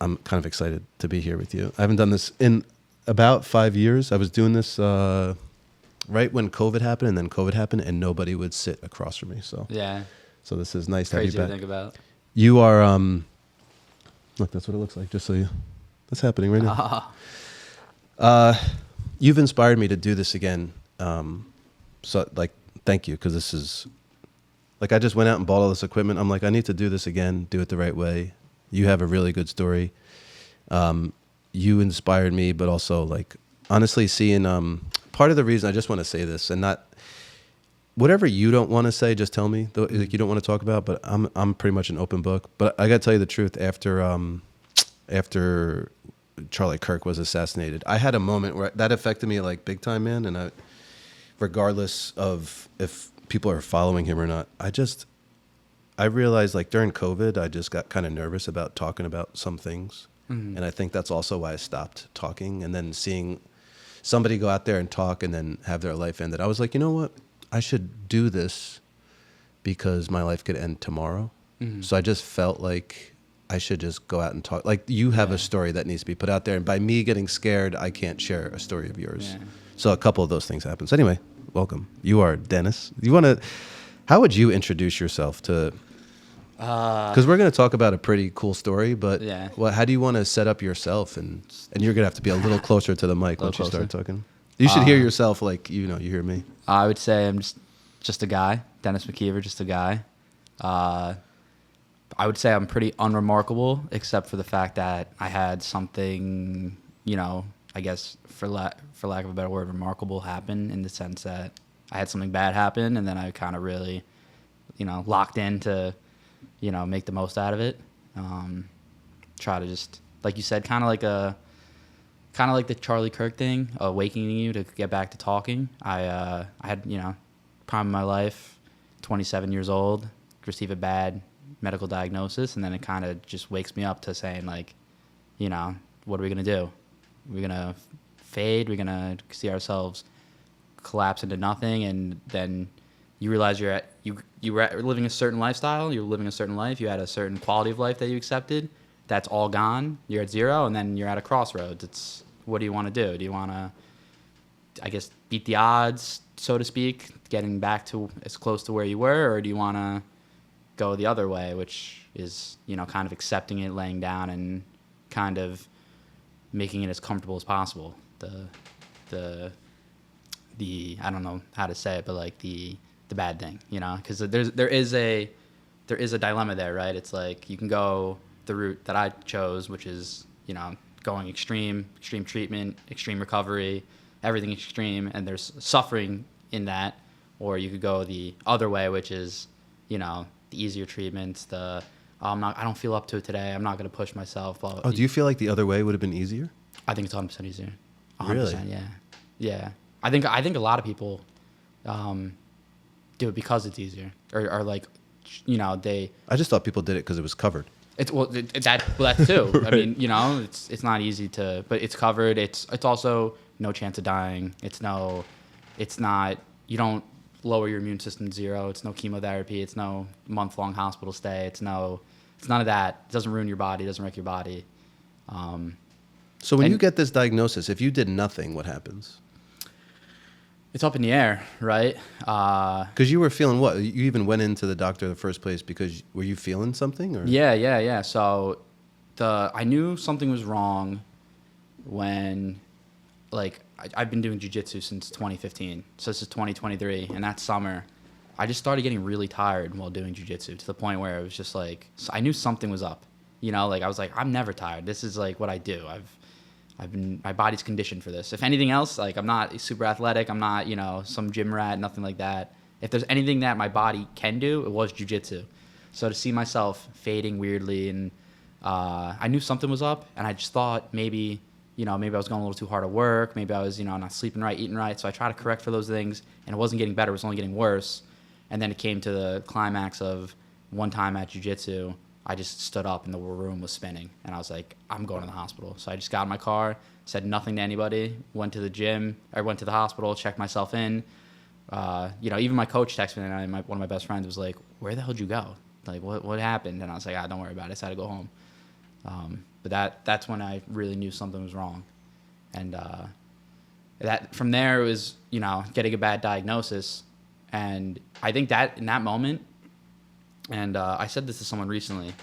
I'm kind of excited to be here with you. I haven't done this in about 5 years. I was doing this right when COVID happened, and then COVID happened, and nobody would sit across from me. So Yeah. so this is nice to Crazy have you back. to think about. You are look, that's what it looks like. Just so you, that's happening right now. You've inspired me to do this again. So like, thank you, because this is like I just went out and bought all this equipment. I'm like, I need to do this again, do it the right way. You have a really good story. You inspired me, but also like honestly seeing part of the reason I just want to say this, and not whatever you don't want to say, just tell me. Like you don't want to talk about, but I'm pretty much an open book. But I got to tell you the truth. After Charlie Kirk was assassinated, I had a moment where that affected me like big time, man. And regardless of if people are following him or not, I realized like during COVID, I just got kind of nervous about talking about some things. Mm-hmm. And I think that's also why I stopped talking. And then seeing somebody go out there and talk and then have their life ended, I was like, you know what? I should do this because my life could end tomorrow. Mm-hmm. So I just felt like I should just go out and talk. Like you have a story that needs to be put out there. And by me getting scared, I can't share a story of yours. Yeah. So a couple of those things happened. So anyway, welcome. You are Dennis. How would you introduce yourself to... Because we're going to talk about a pretty cool story, but how do you want to set up yourself? And you're going to have to be a little closer to the mic once you start talking. You should hear yourself like, you hear me. I would say I'm just a guy, Dennis McKeever, just a guy. I would say I'm pretty unremarkable, except for the fact that I had something, I guess for lack of a better word, remarkable happen in the sense that I had something bad happen, and then I kind of really, locked in to... make the most out of it. Try to just, like you said, kind of like the Charlie Kirk thing, awakening you to get back to talking. I had, prime of my life, 27 years old, receive a bad medical diagnosis, and then it kind of just wakes me up to saying, like, what are we going to do? We're going to fade? We're going to see ourselves collapse into nothing, and then you realize you were living a certain lifestyle, you were living a certain life, you had a certain quality of life that you accepted, that's all gone, you're at zero, and then you're at a crossroads. It's, what do you want to do? Do you want to, I guess, beat the odds, so to speak, getting back to as close to where you were, or do you want to go the other way, which is, kind of accepting it, laying down, and kind of making it as comfortable as possible. The I don't know how to say it, but like the bad thing, because there is a dilemma there, right? It's like you can go the route that I chose, which is going extreme treatment, extreme recovery, everything extreme, and there's suffering in that, or you could go the other way, which is the easier treatments, I don't feel up to it today, I'm not going to push myself. Oh, do you feel like the other way would have been easier? I think it's 100% easier. 100%, really? Yeah. I think a lot of people do it because it's easier, or like, they. I just thought people did it because it was covered. That too. Right. I mean, it's not easy to, but it's covered. It's also no chance of dying. It's not. You don't lower your immune system to zero. It's no chemotherapy. It's no month-long hospital stay. It's none of that. It doesn't ruin your body. It doesn't wreck your body. So when you get this diagnosis, if you did nothing, what happens? It's up in the air, right? Because you were feeling what? You even went into the doctor in the first place because were you feeling something? Or? Yeah. So I knew something was wrong when, like, I've been doing jiu-jitsu since 2015. So this is 2023. And that summer, I just started getting really tired while doing jiu-jitsu to the point where it was just like, I knew something was up. Like I was like, I'm never tired. This is like what I do. My body's conditioned for this. If anything else, like I'm not super athletic. I'm not, some gym rat, nothing like that. If there's anything that my body can do, it was jiu-jitsu. So to see myself fading weirdly, and I knew something was up, and I just thought maybe I was going a little too hard at work. Maybe I was, not sleeping right, eating right. So I tried to correct for those things, and it wasn't getting better. It was only getting worse. And then it came to the climax of one time at jiu-jitsu, I just stood up and the room was spinning, and I was like, I'm going to the hospital. So I just got in my car, said nothing to anybody, went to the gym, I went to the hospital, checked myself in. Even my coach texted me, and one of my best friends was like, where the hell did you go? Like, what happened? And I was like, don't worry about it. I just had to go home. But that's when I really knew something was wrong. And that from there it was, getting a bad diagnosis. And I think that in that moment, and I said this to someone recently,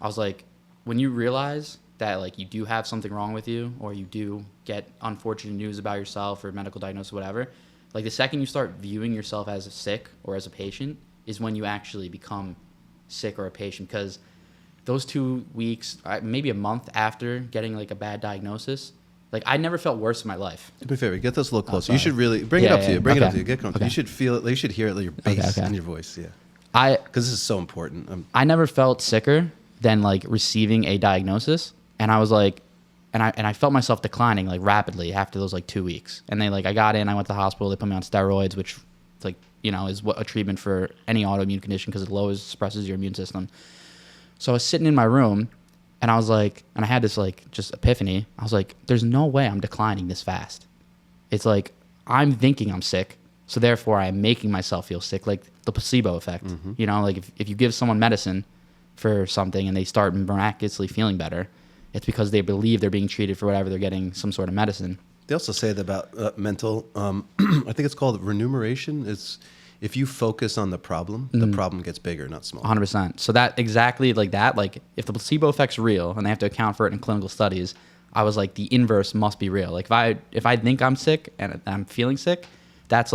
I was like, when you realize that like you do have something wrong with you, or you do get unfortunate news about yourself or medical diagnosis or whatever, like the second you start viewing yourself as a sick or as a patient is when you actually become sick or a patient. Because those 2 weeks, maybe a month after getting like a bad diagnosis, like I never felt worse in my life. Do me a favor, get this a little closer. sorry. You should really bring it up to you. Bring it up to you. Get comfortable. Okay. You should feel it. You should hear it, like your bass Okay. in your voice. Yeah, I because this is so important. I never felt sicker than like receiving a diagnosis, and I was like, and I felt myself declining like rapidly after those like 2 weeks. And I got in, I went to the hospital, they put me on steroids, which like is what a treatment for any autoimmune condition because it suppresses your immune system. So I was sitting in my room, and I was like, and I had this like just epiphany. I was like, there's no way I'm declining this fast. It's like I'm thinking I'm sick, so therefore I'm making myself feel sick, like the placebo effect. Like if you give someone medicine for something and they start miraculously feeling better, it's because they believe they're being treated for whatever they're getting some sort of medicine. They also say that about mental. I think it's called remuneration. It's if you focus on the problem, the problem gets bigger, not smaller. 100%. So that exactly like that, like if the placebo effect's real and they have to account for it in clinical studies, I was like, the inverse must be real. Like if I think I'm sick and I'm feeling sick, that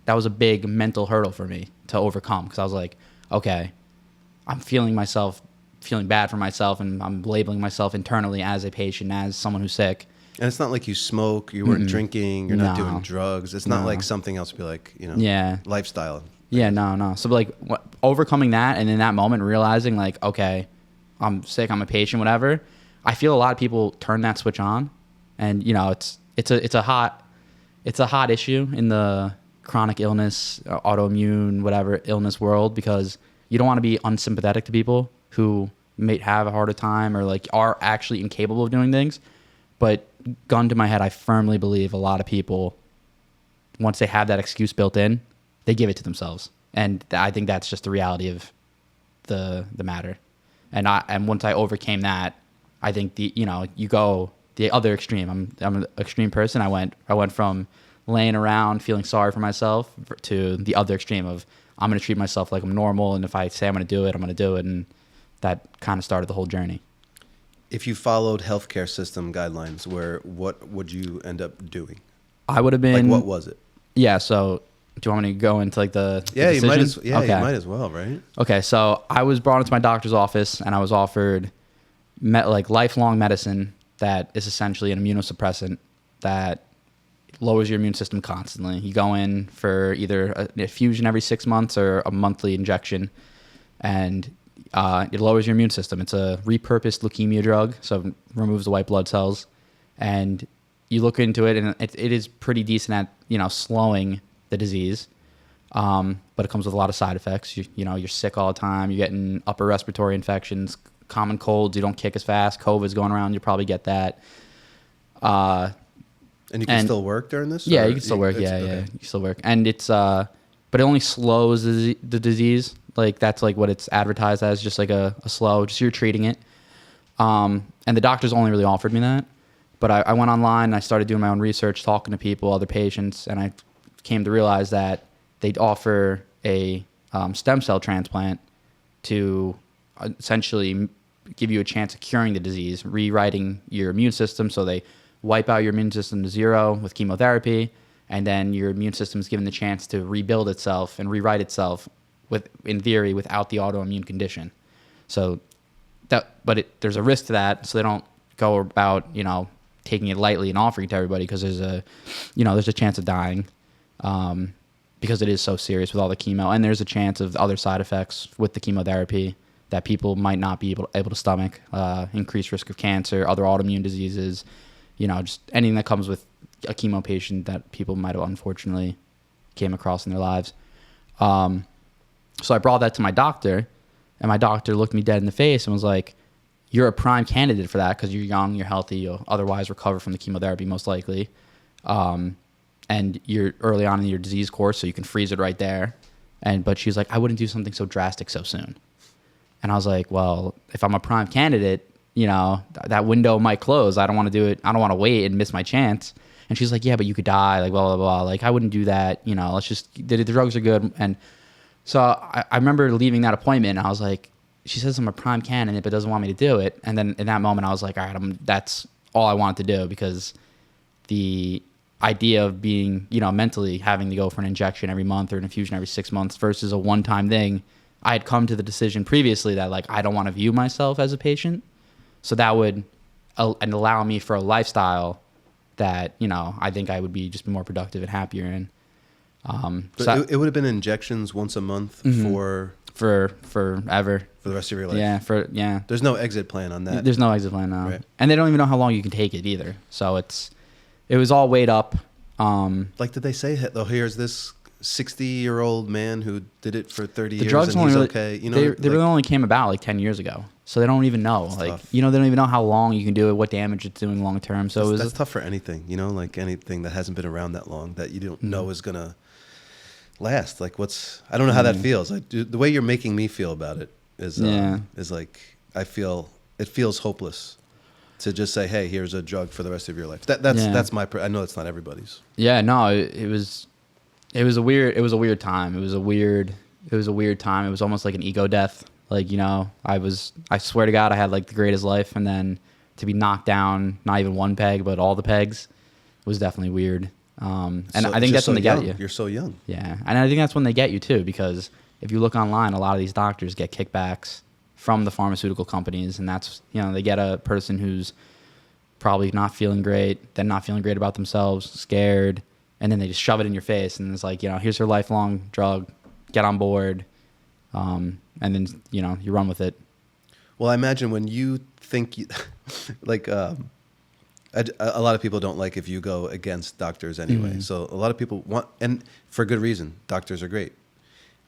was a big mental hurdle for me to overcome. Because I was like, okay, I'm feeling bad for myself, and I'm labeling myself internally as a patient, as someone who's sick. And it's not like you smoke, you weren't drinking, you're not No. doing drugs. It's not like something else would be like, Yeah. lifestyle. Yeah, no. So like overcoming that, and in that moment realizing like, okay, I'm sick, I'm a patient, whatever. I feel a lot of people turn that switch on, and it's a hot issue in the chronic illness, autoimmune, whatever illness world, because you don't want to be unsympathetic to people who may have a harder time or like are actually incapable of doing things. But gun to my head, I firmly believe a lot of people, once they have that excuse built in, they give it to themselves. And I think that's just the reality of the matter. And once I overcame that, I think you go the other extreme. I'm an extreme person. I went from laying around feeling sorry for myself to the other extreme of I'm going to treat myself like I'm normal, and if I say I'm going to do it, I'm going to do it. And that kind of started the whole journey. If you followed healthcare system guidelines, what would you end up doing? I would have been. Like, what was it? Yeah. So, do you want me to go into like the Yeah, you might decision? you might as well, right? Okay. So I was brought into my doctor's office, and I was offered like lifelong medicine that is essentially an immunosuppressant that lowers your immune system constantly. You go in for either an infusion every 6 months or a monthly injection, and it lowers your immune system. It's a repurposed leukemia drug, so it removes the white blood cells. And you look into it, and it is pretty decent at slowing the disease, but it comes with a lot of side effects. You're sick all the time. You're getting upper respiratory infections, common colds. You don't kick as fast. COVID's going around. You probably get that. And you can still work during this? Yeah, or you can still work. Yeah, okay. you can still work. And it's but it only slows the disease. Like that's like what it's advertised as, just like a slow, just you're treating it. And the doctors only really offered me that. But I went online and I started doing my own research, talking to people, other patients, and I came to realize that they'd offer a stem cell transplant to essentially give you a chance of curing the disease, rewriting your immune system. So they wipe out your immune system to zero with chemotherapy, and then your immune system is given the chance to rebuild itself and rewrite itself in theory, without the autoimmune condition. So there's a risk to that, so they don't go about taking it lightly and offering it to everybody, because there's a chance of dying, because it is so serious with all the chemo, and there's a chance of other side effects with the chemotherapy that people might not be able to stomach, increased risk of cancer, other autoimmune diseases, just anything that comes with a chemo patient that people might have unfortunately came across in their lives. So I brought that to my doctor, and my doctor looked me dead in the face and was like, you're a prime candidate for that because you're young, you're healthy, you'll otherwise recover from the chemotherapy most likely. And you're early on in your disease course, so you can freeze it right there. But she's like, I wouldn't do something so drastic so soon. And I was like, well, if I'm a prime candidate, that window might close. I don't want to do it. I don't want to wait and miss my chance. And she's like, yeah, but you could die, like, blah, blah, blah. Like, I wouldn't do that. Let's just, the drugs are good. And so I remember leaving that appointment, and I was like, she says I'm a prime candidate, but doesn't want me to do it. And then in that moment, I was like, all right, that's all I wanted to do, because the idea of being, mentally having to go for an injection every month or an infusion every 6 months versus a one-time thing, I had come to the decision previously that, like, I don't want to view myself as a patient. So that would and allow me for a lifestyle that, I think I would be just more productive and happier in. But it would have been injections once a month for forever. For the rest of your life. Yeah. There's no exit plan on that. There's no exit plan now. Right. And they don't even know how long you can take it either. So it was all weighed up. Like, did they say, oh, here's this 60-year-old man who did it for 30 years drugs and he's really, okay? They really only came about like 10 years ago. So they don't even know. Like, tough. they don't even know how long you can do it, what damage it's doing long term. So that's tough for anything, like anything that hasn't been around that long that you don't know is going to last. Like, I don't know how that feels. Like, the way you're making me feel about it is like, it feels hopeless to just say, hey, here's a drug for the rest of your life. That's I know it's not everybody's. Yeah, no, it was a weird time. It was a weird time. It was almost like an ego death. Like, I swear to God, I had like the greatest life. And then to be knocked down, not even one peg, but all the pegs, was definitely weird. And I think that's when they get you. You're so young. Yeah. And I think that's when they get you too, because if you look online, a lot of these doctors get kickbacks from the pharmaceutical companies. And that's, they get a person who's probably not feeling great, then not feeling great about themselves, scared, and then they just shove it in your face. And it's like, here's her lifelong drug, get on board. And then, you run with it. Well, I imagine when you think, like, a lot of people don't like if you go against doctors anyway. Mm-hmm. So a lot of people want, and for good reason, doctors are great.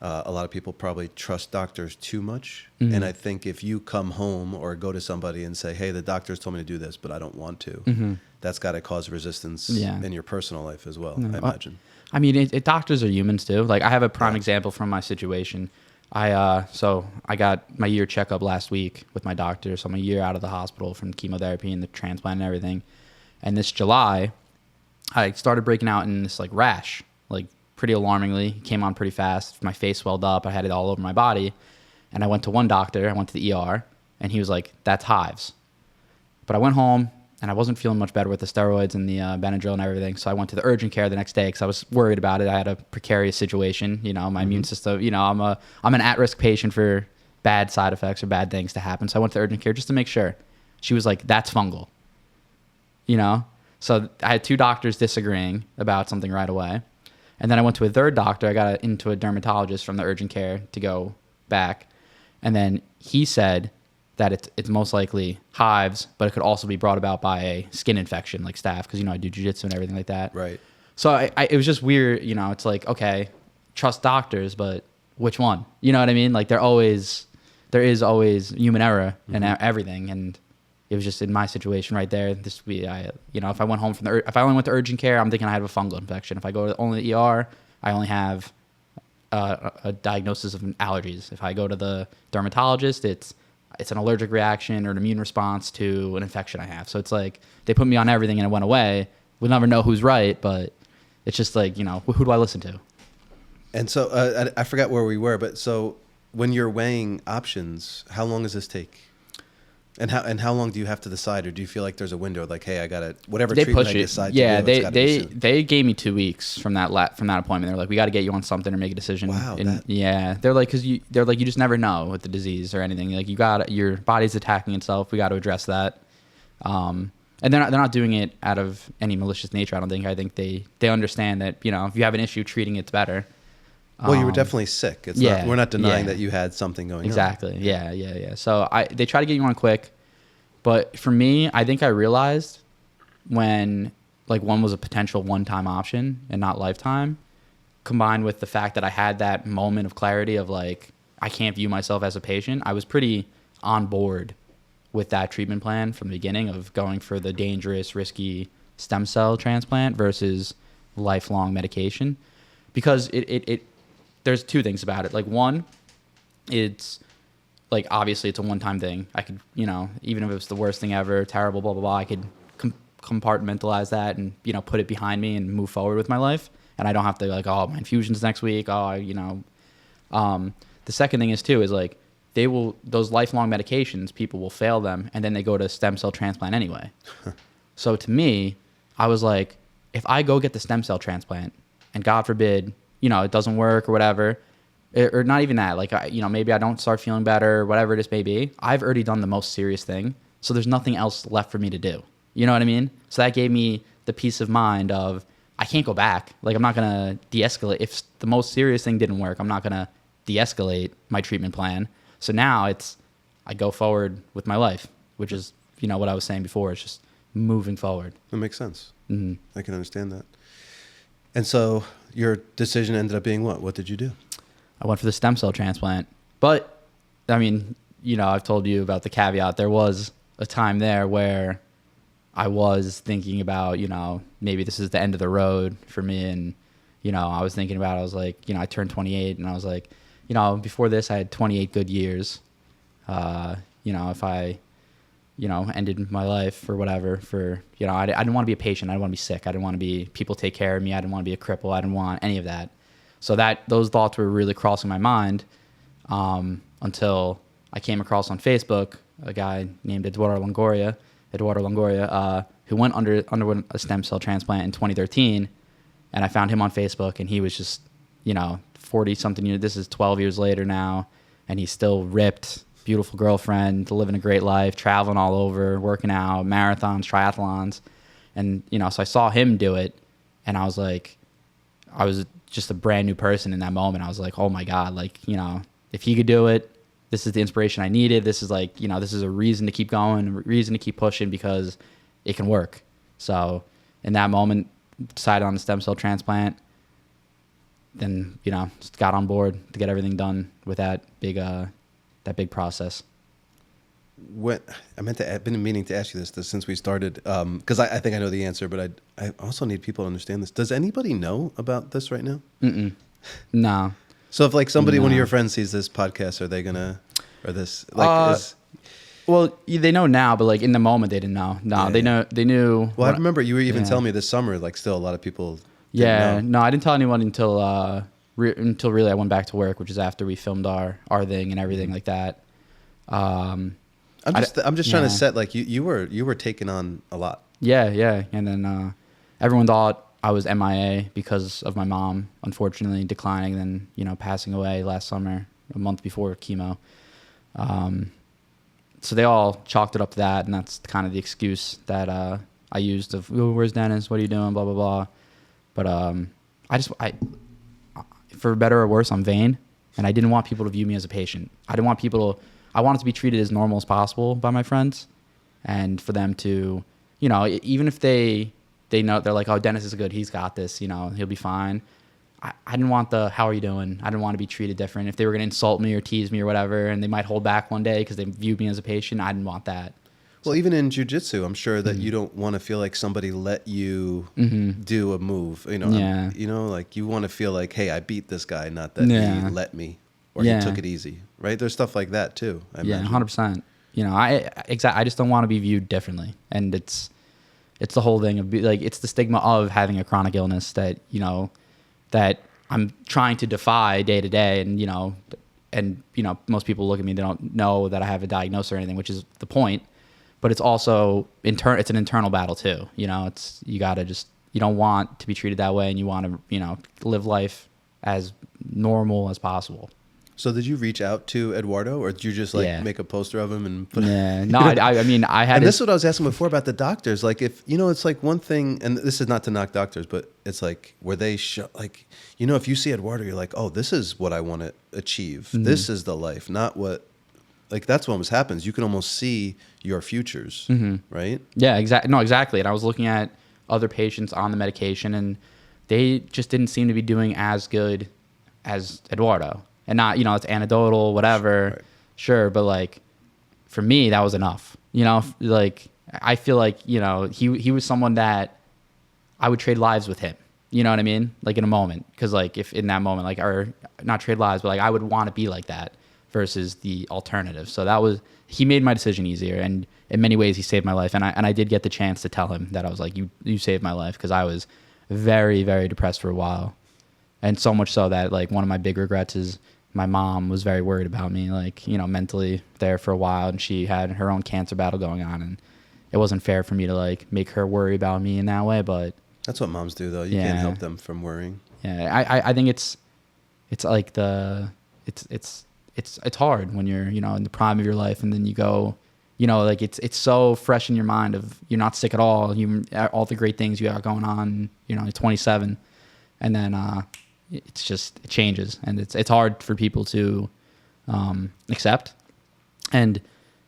A lot of people probably trust doctors too much. Mm-hmm. And I think if you come home or go to somebody and say, hey, the doctors told me to do this, but I don't want to, mm-hmm. that's got to cause resistance in your personal life as well, I imagine. I mean, doctors are humans too. Like, I have a prime example from my situation. So I got my year checkup last week with my doctor. So I'm a year out of the hospital from chemotherapy and the transplant and everything. And this July, I started breaking out in this like rash, like pretty alarmingly. It came on pretty fast. My face swelled up. I had it all over my body. And I went to one doctor. I went to the ER, and he was like, that's hives. But I went home, and I wasn't feeling much better with the steroids and the Benadryl and everything. So I went to the urgent care the next day because I was worried about it. I had a precarious situation. My immune system, I'm an at-risk patient for bad side effects or bad things to happen. So I went to the urgent care just to make sure. She was like, that's fungal. So I had two doctors disagreeing about something right away. And then I went to a third doctor. I got into a dermatologist from the urgent care to go back. And then he said that it's most likely hives, but it could also be brought about by a skin infection like staph, because, I do jiu-jitsu and everything like that. Right. So it was just weird, it's like, okay, trust doctors, but which one? You know what I mean? Like, there is always human error in everything. And it was just in my situation right there. This would be, if I went home if I only went to urgent care, I'm thinking I have a fungal infection. If I go to only the ER, I only have a diagnosis of allergies. If I go to the dermatologist, it's an allergic reaction or an immune response to an infection I have. So it's like they put me on everything and it went away. We'll never know who's right, but it's just like, who do I listen to? And so I forgot where we were, but so when you're weighing options, how long does this take? And how long do you have to decide, or do you feel like there's a window, like, hey, I gotta whatever they treatment push I it. decide yeah, to do, they gave me 2 weeks from that appointment. They're like, we got to get you on something or make a decision. Wow. Yeah, they're like, because you just never know with the disease or anything. Like, your body's attacking itself. We got to address that. And they're not doing it out of any malicious nature. I don't think. I think they understand that if you have an issue, treating it's better. Well, you were definitely sick. We're not denying that you had something going on. Exactly. Yeah. So they try to get you on quick. But for me, I think I realized when, like, one was a potential one-time option and not lifetime, combined with the fact that I had that moment of clarity of, like, I can't view myself as a patient, I was pretty on board with that treatment plan from the beginning of going for the dangerous, risky stem cell transplant versus lifelong medication. Because there's two things about it. Like, one, it's like, obviously it's a one-time thing. I could, even if it was the worst thing ever, terrible, blah, blah, blah, I could compartmentalize that and, put it behind me and move forward with my life. And I don't have to like, oh, my infusion's next week. The second thing is too, is like, those lifelong medications, people will fail them and then they go to stem cell transplant anyway. So to me, I was like, if I go get the stem cell transplant and God forbid, it doesn't work or whatever, or not even that, like, maybe I don't start feeling better, whatever it is may be, I've already done the most serious thing. So there's nothing else left for me to do. You know what I mean? So that gave me the peace of mind of, I can't go back. Like, I'm not going to de-escalate. If the most serious thing didn't work, I'm not going to de-escalate my treatment plan. So now I go forward with my life, which is, what I was saying before. It's just moving forward. That makes sense. Mm-hmm. I can understand that. And so your decision ended up being what? What did you do? I went for the stem cell transplant. But, I mean, I've told you about the caveat. There was a time there where I was thinking about, maybe this is the end of the road for me. And, I was thinking about, I was like, I turned 28 and I was like, before this I had 28 good years. If I, ended my life or whatever for, I didn't want to be a patient. I didn't want to be sick. I didn't want to be, people take care of me. I didn't want to be a cripple. I didn't want any of that. So those thoughts were really crossing my mind until I came across on Facebook a guy named Eduardo Longoria, who underwent a stem cell transplant in 2013. And I found him on Facebook and he was just, 40 something, this is 12 years later now. And he's still ripped, beautiful girlfriend, living a great life, traveling all over, working out, marathons, triathlons. And, so I saw him do it and I was like, I was just a brand new person in that moment. I was like, oh my God, like, if he could do it, this is the inspiration I needed. This is like, this is a reason to keep going, a reason to keep pushing because it can work. So in that moment, decided on the stem cell transplant, then, just got on board to get everything done with that big process. I've been meaning to ask you this since we started, because I think I know the answer, but I also need people to understand this. Does anybody know about this right now? Mm-mm. No. So if like somebody, one of your friends sees this podcast, are they gonna, or this like well, they know now, but like in the moment they didn't know. No, yeah. They knew. Well, I remember you were even telling me this summer, like still a lot of people didn't know. No, I didn't tell anyone until really I went back to work, which is after we filmed our thing and everything like that. I'm just trying to set, like, you were taking on a lot. Yeah. And then everyone thought I was MIA because of my mom, unfortunately declining, then, passing away last summer, a month before chemo. So they all chalked it up to that, and that's kind of the excuse that I used of, oh, where's Dennis? What are you doing? Blah, blah, blah. But I for better or worse, I'm vain, and I didn't want people to view me as a patient. I wanted to be treated as normal as possible by my friends, and for them to, even if they know, they're like, oh, Dennis is good, he's got this, he'll be fine. I didn't want how are you doing? I didn't want to be treated different. If they were going to insult me or tease me or whatever, and they might hold back one day because they viewed me as a patient, I didn't want that. Well, even in jiu-jitsu, I'm sure that you don't want to feel like somebody let you do a move. Like you want to feel like, hey, I beat this guy, not that he let me or he took it easy, right? There's stuff like that too. I imagine. 100%. I just don't want to be viewed differently, and it's the whole thing of it's the stigma of having a chronic illness that that I'm trying to defy day to day, and most people look at me, they don't know that I have a diagnosis or anything, which is the point. But it's also it's an internal battle too. You don't want to be treated that way, and you want to, live life as normal as possible. So did you reach out to Eduardo, or did you just make a poster of him and put no, I had. And this is what I was asking before about the doctors. Like, if it's like one thing, and this is not to knock doctors, but it's like where they if you see Eduardo, you're like, oh, this is what I want to achieve. Mm-hmm. This is the life, not what. Like, that's what almost happens. You can almost see your futures, right? Yeah, exactly. No, exactly. And I was looking at other patients on the medication, and they just didn't seem to be doing as good as Eduardo. And not, it's anecdotal, whatever. Right. Sure. But like, for me, that was enough. I feel like, he was someone that I would trade lives with him. You know what I mean? Like, in a moment. Because, like, if in that moment, or not trade lives, but, like, I would want to be like that versus the alternative. So he made my decision easier, and in many ways he saved my life. And I did get the chance to tell him that. I was like, you saved my life, because I was very, very depressed for a while. And so much so that, like, one of my big regrets is my mom was very worried about me, like, mentally there for a while, and she had her own cancer battle going on, and it wasn't fair for me to, like, make her worry about me in that way. But that's what moms do, though. You can't help them from worrying. Yeah, I think it's like it's hard when you're, in the prime of your life, and then you go, like, it's so fresh in your mind of you're not sick at all, all the great things you got going on, you're 27, and then it changes, and it's hard for people to accept, and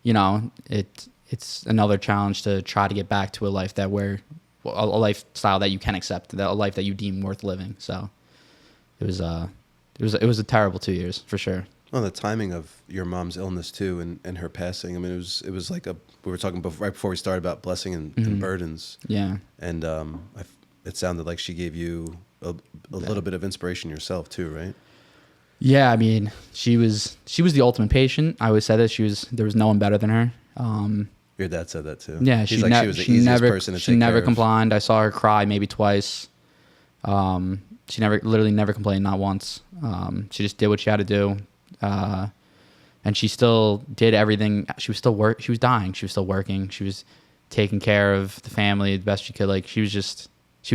it's another challenge to try to get back to a life a lifestyle that you can accept, a life that you deem worth living. So it was a terrible 2 years for sure. Well, the timing of your mom's illness too, and her passing. I mean, it was like we were talking right before we started about blessing and burdens. Yeah. And it sounded like she gave you a little bit of inspiration yourself too, right? Yeah, I mean, she was the ultimate patient. I always said that there was no one better than her. Your dad said that too. Yeah, she was the easiest person to take care of. She never complained. I saw her cry maybe twice. She literally never complained, not once. She just did what she had to do. And she still did everything. She was still she was dying. She was still working. She was taking care of the family the best she could. Like, she was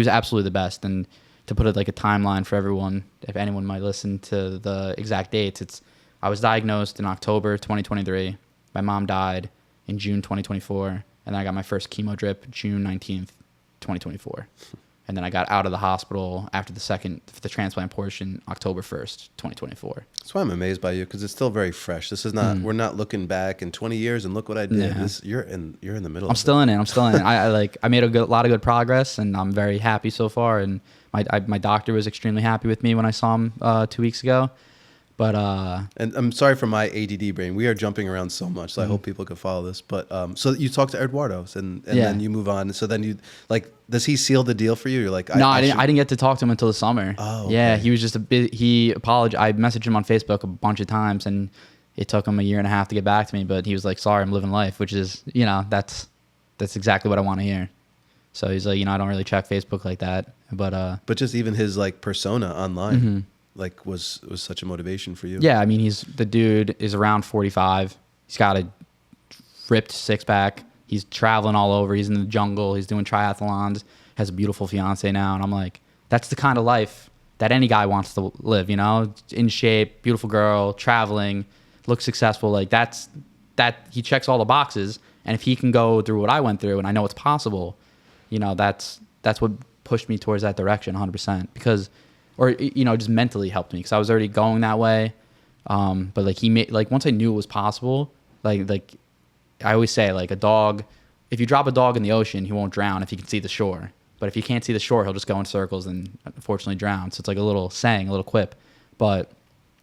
absolutely the best. And to put it like a timeline for everyone, if anyone might listen to the exact dates, I was diagnosed in October 2023. My mom died in June 2024, and then I got my first chemo drip June 19th, 2024. And then I got out of the hospital after the transplant portion, October 1st, 2024. That's why I'm amazed by you, because it's still very fresh. This is not, we're not looking back in 20 years and look what I did. Yeah. You're in the middle. I'm still in it. I made a lot of good progress, and I'm very happy so far. And my doctor was extremely happy with me when I saw him 2 weeks ago. But and I'm sorry for my ADD brain. We are jumping around so much, so I hope people can follow this. But so you talk to Eduardo's, and then you move on. So then you, like, does he seal the deal for you? You're like, I didn't get to talk to him until the summer. Oh, okay. Yeah, he was just he apologized. I messaged him on Facebook a bunch of times, and it took him a year and a half to get back to me. But he was like, "Sorry, I'm living life," which is, that's exactly what I want to hear. So he's like, I don't really check Facebook like that, but just even his, like, persona online. Like, was such a motivation for you. Yeah, I mean, the dude is around 45. He's got a ripped six-pack. He's traveling all over. He's in the jungle. He's doing triathlons. Has a beautiful fiance now. And I'm like, that's the kind of life that any guy wants to live, in shape, beautiful girl, traveling, looks successful. Like, that he checks all the boxes. And if he can go through what I went through, and I know it's possible, that's what pushed me towards that direction 100%. Because... or, just mentally helped me, because I was already going that way. But like, he made, like, once I knew it was possible, like I always say, like, a dog, if you drop a dog in the ocean, he won't drown if he can see the shore. But if he can't see the shore, he'll just go in circles and unfortunately drown. So it's like a little saying, a little quip. But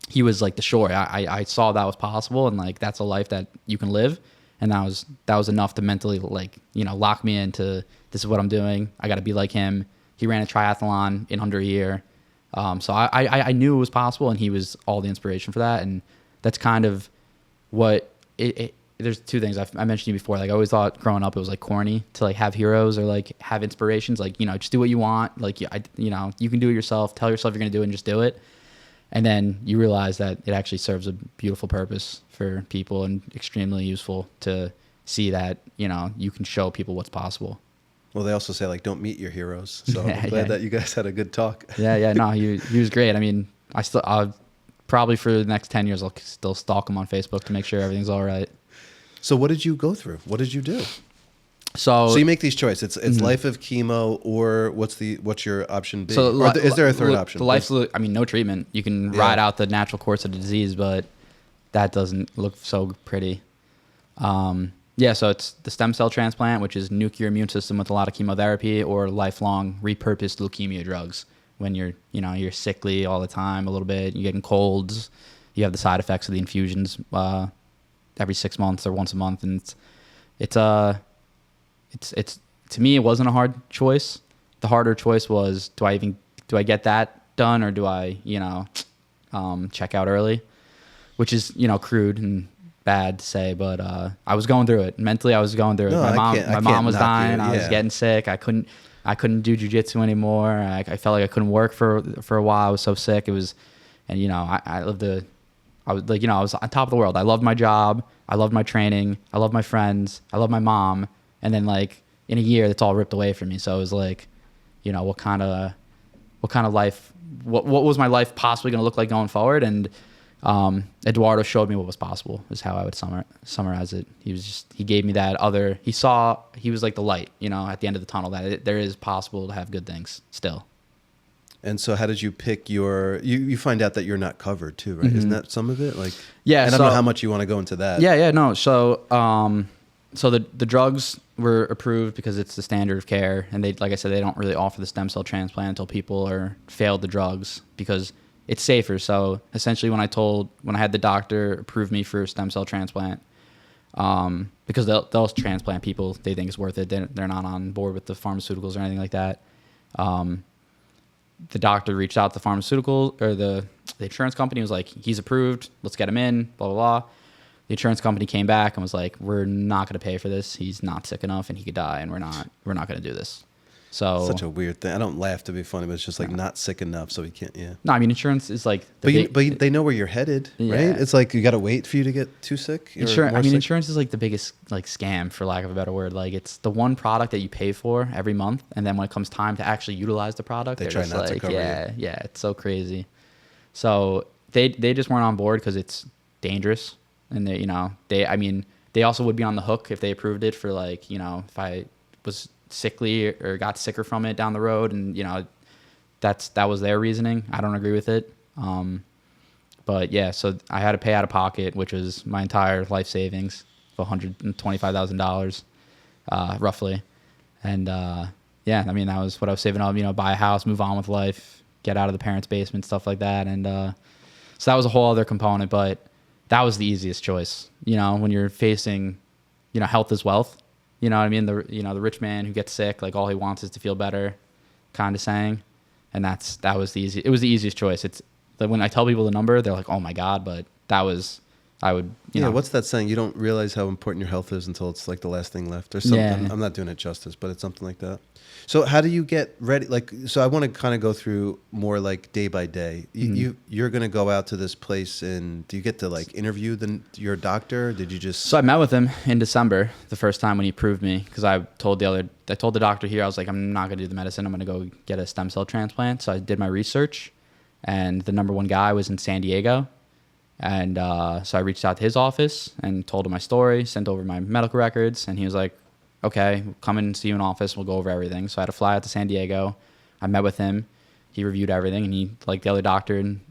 he was like the shore. I saw that was possible, and like, that's a life that you can live. And that was enough to mentally, like, lock me into, this is what I'm doing. I got to be like him. He ran a triathlon in under a year. So I knew it was possible, and he was all the inspiration for that. And that's kind of what there's two things I mentioned to you before. Like, I always thought growing up it was like corny to like have heroes or like have inspirations. Like, just do what you want. Like, you can do it yourself. Tell yourself you're going to do it and just do it. And then you realize that it actually serves a beautiful purpose for people, and extremely useful to see that, you can show people what's possible. Well, they also say, like, don't meet your heroes. So I'm glad that you guys had a good talk. No, he was great. I mean, I'll probably for the next 10 years, I'll still stalk him on Facebook to make sure everything's all right. So what did you go through? What did you do? So you make these choices. It's life of chemo, or what's your option B? So is there a third option? No treatment. You can ride out the natural course of the disease, but that doesn't look so pretty. So it's the stem cell transplant, which is nuclear immune system with a lot of chemotherapy, or lifelong repurposed leukemia drugs. When you're sickly all the time, a little bit, you're getting colds, you have the side effects of the infusions every 6 months or once a month, and it's to me, it wasn't a hard choice. The harder choice was, do I get that done, or do I check out early? which is, crude and bad to say, but I was going through it. Mentally, I was going through it. No, My mom was dying. I was Yeah. getting sick. I couldn't do jujitsu anymore. I felt like I couldn't work for a while. I was so sick. It was, and I was like, I was on top of the world. I loved my job. I loved my training. I loved my friends. I loved my mom. And then like in a year, that's all ripped away from me. So it was like, what kind of life, what was my life possibly going to look like going forward? And Eduardo showed me what was possible, is how I would summarize it. He gave me that he was like the light, at the end of the tunnel, that there is possible to have good things still. And so how did you pick you find out that you're not covered too, right? Mm-hmm. Isn't that some of it? Like, Yeah. and I don't know how much you want to go into that. Yeah, no. So, so the drugs were approved because it's the standard of care, and like I said, they don't really offer the stem cell transplant until people failed the drugs because it's safer. So essentially, when I had the doctor approve me for stem cell transplant, because they'll transplant people they think it's worth it. They're not on board with the pharmaceuticals or anything like that. The doctor reached out to the pharmaceutical or the insurance company, was like, he's approved, let's get him in, blah, blah, blah. The insurance company came back and was like, we're not going to pay for this. He's not sick enough and he could die, and we're not going to do this. So Such a weird thing. I don't laugh to be funny, but it's just like not sick enough, so he can't. Yeah. No, I mean, insurance is like But they know where you're headed, right? Yeah. It's like you got to wait for you to get too sick. or more sick? Insurance is like the biggest like scam, for lack of a better word. Like, it's the one product that you pay for every month, and then when it comes time to actually utilize the product, They they're try just not to like, cover yeah, it's so crazy. So they just weren't on board because it's dangerous, and they also would be on the hook if they approved it for, like, if I was sickly or got sicker from it down the road, and that was their reasoning. I don't agree with it. But yeah, so I had to pay out of pocket, which was my entire life savings of $125,000, roughly. And yeah, I mean, that was what I was saving up, buy a house, move on with life, get out of the parents' basement, stuff like that. And so that was a whole other component, but that was the easiest choice. When you're facing, health is wealth. You know what I mean? The rich man who gets sick, like, all he wants is to feel better, kind of saying. And it was the easiest choice. It's like, when I tell people the number, they're like, oh my God, but what's that saying? You don't realize how important your health is until it's like the last thing left or something. Yeah. I'm not doing it justice, but it's something like that. So how do you get ready? Like, so I want to kind of go through more like day by day. You're going to go out to this place, and do you get to like interview your doctor? Did you just? So I met with him in December, the first time when he approved me, because I told the doctor here, I was like, I'm not going to do the medicine. I'm going to go get a stem cell transplant. So I did my research, and the number one guy was in San Diego. And so I reached out to his office and told him my story, sent over my medical records, and he was like, okay, come and see you in office. We'll go over everything. So I had to fly out to San Diego. I met with him. He reviewed everything, and he, like the other doctor in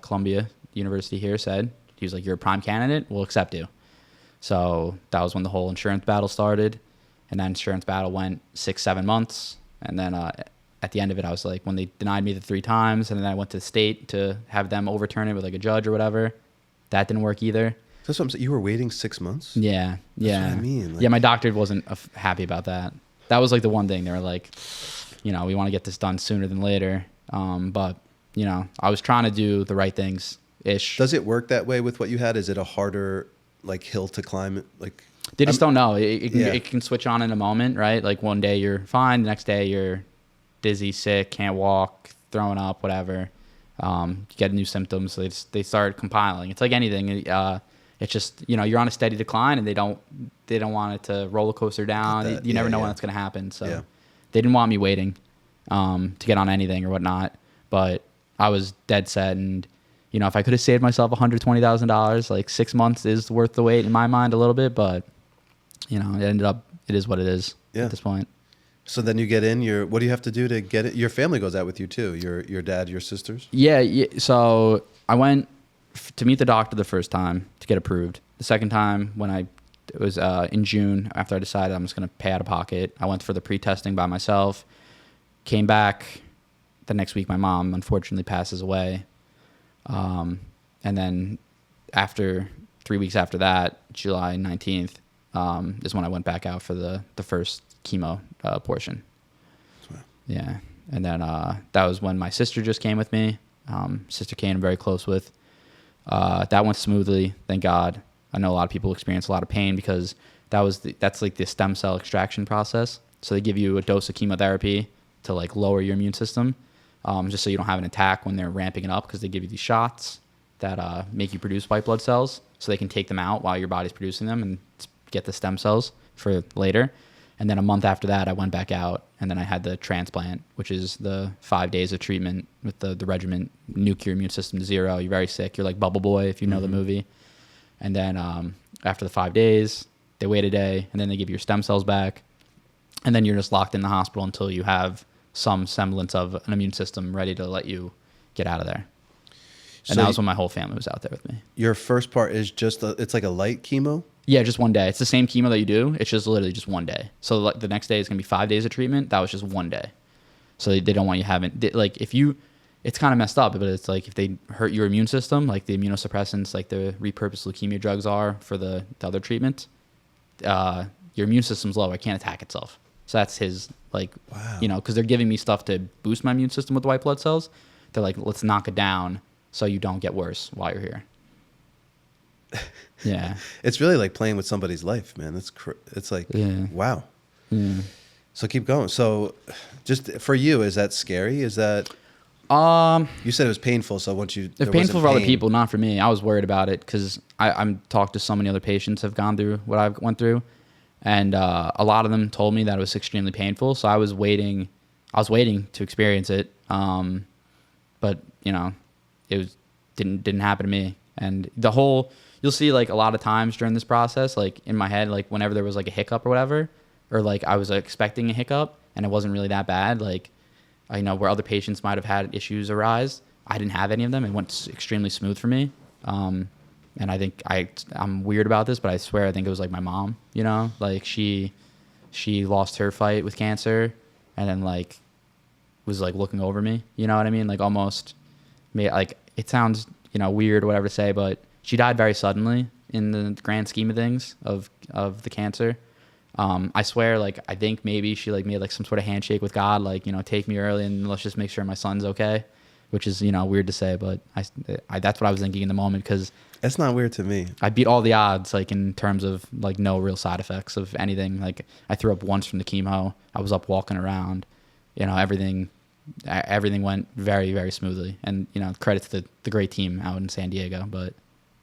Columbia University here said, he was like, you're a prime candidate. We'll accept you. So that was when the whole insurance battle started. And that insurance battle went 6-7 months. And then at the end of it, I was like, when they denied me the 3 times, and then I went to the state to have them overturn it with like a judge or whatever. That didn't work either. That's what I'm saying. You were waiting 6 months? Yeah. That's what I mean. Like, Yeah, my doctor wasn't happy about that. That was like the one thing. They were like, we want to get this done sooner than later. But, I was trying to do the right things-ish. Does it work that way with what you had? Is it a harder like hill to climb? Like, They just don't know. It can switch on in a moment, right? Like, one day you're fine. The next day you're dizzy, sick, can't walk, throwing up, whatever. You get new symptoms. So they start compiling. It's like anything. It's just, you're on a steady decline, and they don't want it to roller coaster down. You never know when that's going to happen. So they didn't want me waiting to get on anything or whatnot. But I was dead set. And, if I could have saved myself $120,000, like 6 months is worth the wait in my mind a little bit. But, it is what it is at this point. So then you get in. What do you have to do to get it? Your family goes out with you too. Your dad, your sisters. Yeah. So I went to meet the doctor the first time to get approved. The second time, it was in June, after I decided I'm just going to pay out of pocket, I went for the pre-testing by myself. Came back the next week. My mom unfortunately passes away, and then after 3 weeks after that, July 19th, is when I went back out for the first chemo portion. Wow. Yeah. And then that was when my sister just came with me. Sister Kane I'm very close with. That went smoothly, thank God. I know a lot of people experience a lot of pain because that's like the stem cell extraction process. So they give you a dose of chemotherapy to like lower your immune system, just so you don't have an attack when they're ramping it up, because they give you these shots that make you produce white blood cells, so they can take them out while your body's producing them and get the stem cells for later. And then a month after that, I went back out, and then I had the transplant, which is the 5 days of treatment with the regimen, nuke your immune system to zero. You're very sick. You're like Bubble Boy, if you know the movie. And then after the 5 days, they wait a day, and then they give you your stem cells back. And then you're just locked in the hospital until you have some semblance of an immune system ready to let you get out of there. And that was when my whole family was out there with me. Your first part is just it's like a light chemo? Yeah, just one day. It's the same chemo that you do. It's just literally just one day. So like the next day is going to be 5 days of treatment. That was just one day. So they don't want you having, like if you, it's kind of messed up, but it's like if they hurt your immune system, like the immunosuppressants, like the repurposed leukemia drugs are for the other treatment, your immune system's low. It can't attack itself. So that's his, like, wow. You know, because they're giving me stuff to boost my immune system with the white blood cells. They're like, let's knock it down so you don't get worse while you're here. Yeah. It's really like playing with somebody's life, man. It's like, wow. Yeah. So keep going. So just for you, is that scary? Is that, you said it was painful. So once you, it's painful for other people, not for me. I was worried about it because I'm talked to so many other patients have gone through what I've went through. And a lot of them told me that it was extremely painful. So I was waiting to experience it. But you know, didn't happen to me. And you'll see like a lot of times during this process, like in my head, like whenever there was like a hiccup or whatever, or like I was expecting a hiccup and it wasn't really that bad. Like, I know where other patients might have had issues arise. I didn't have any of them. It went extremely smooth for me. And I think I'm weird about this, but I swear I think it was like my mom, you know, like she lost her fight with cancer and then like was like looking over me, you know what I mean? Like almost like it sounds, you know, weird or whatever to say, but she died very suddenly in the grand scheme of things of the cancer. I swear, like, I think maybe she like made like some sort of handshake with God, like, you know, take me early and let's just make sure my son's okay, which is, you know, weird to say, but I that's what I was thinking in the moment, because that's not weird to me. I beat all the odds, like in terms of like no real side effects of anything. Like I threw up once from the chemo. I was up walking around, you know, everything went very, very smoothly. And, you know, credit to the great team out in San Diego, but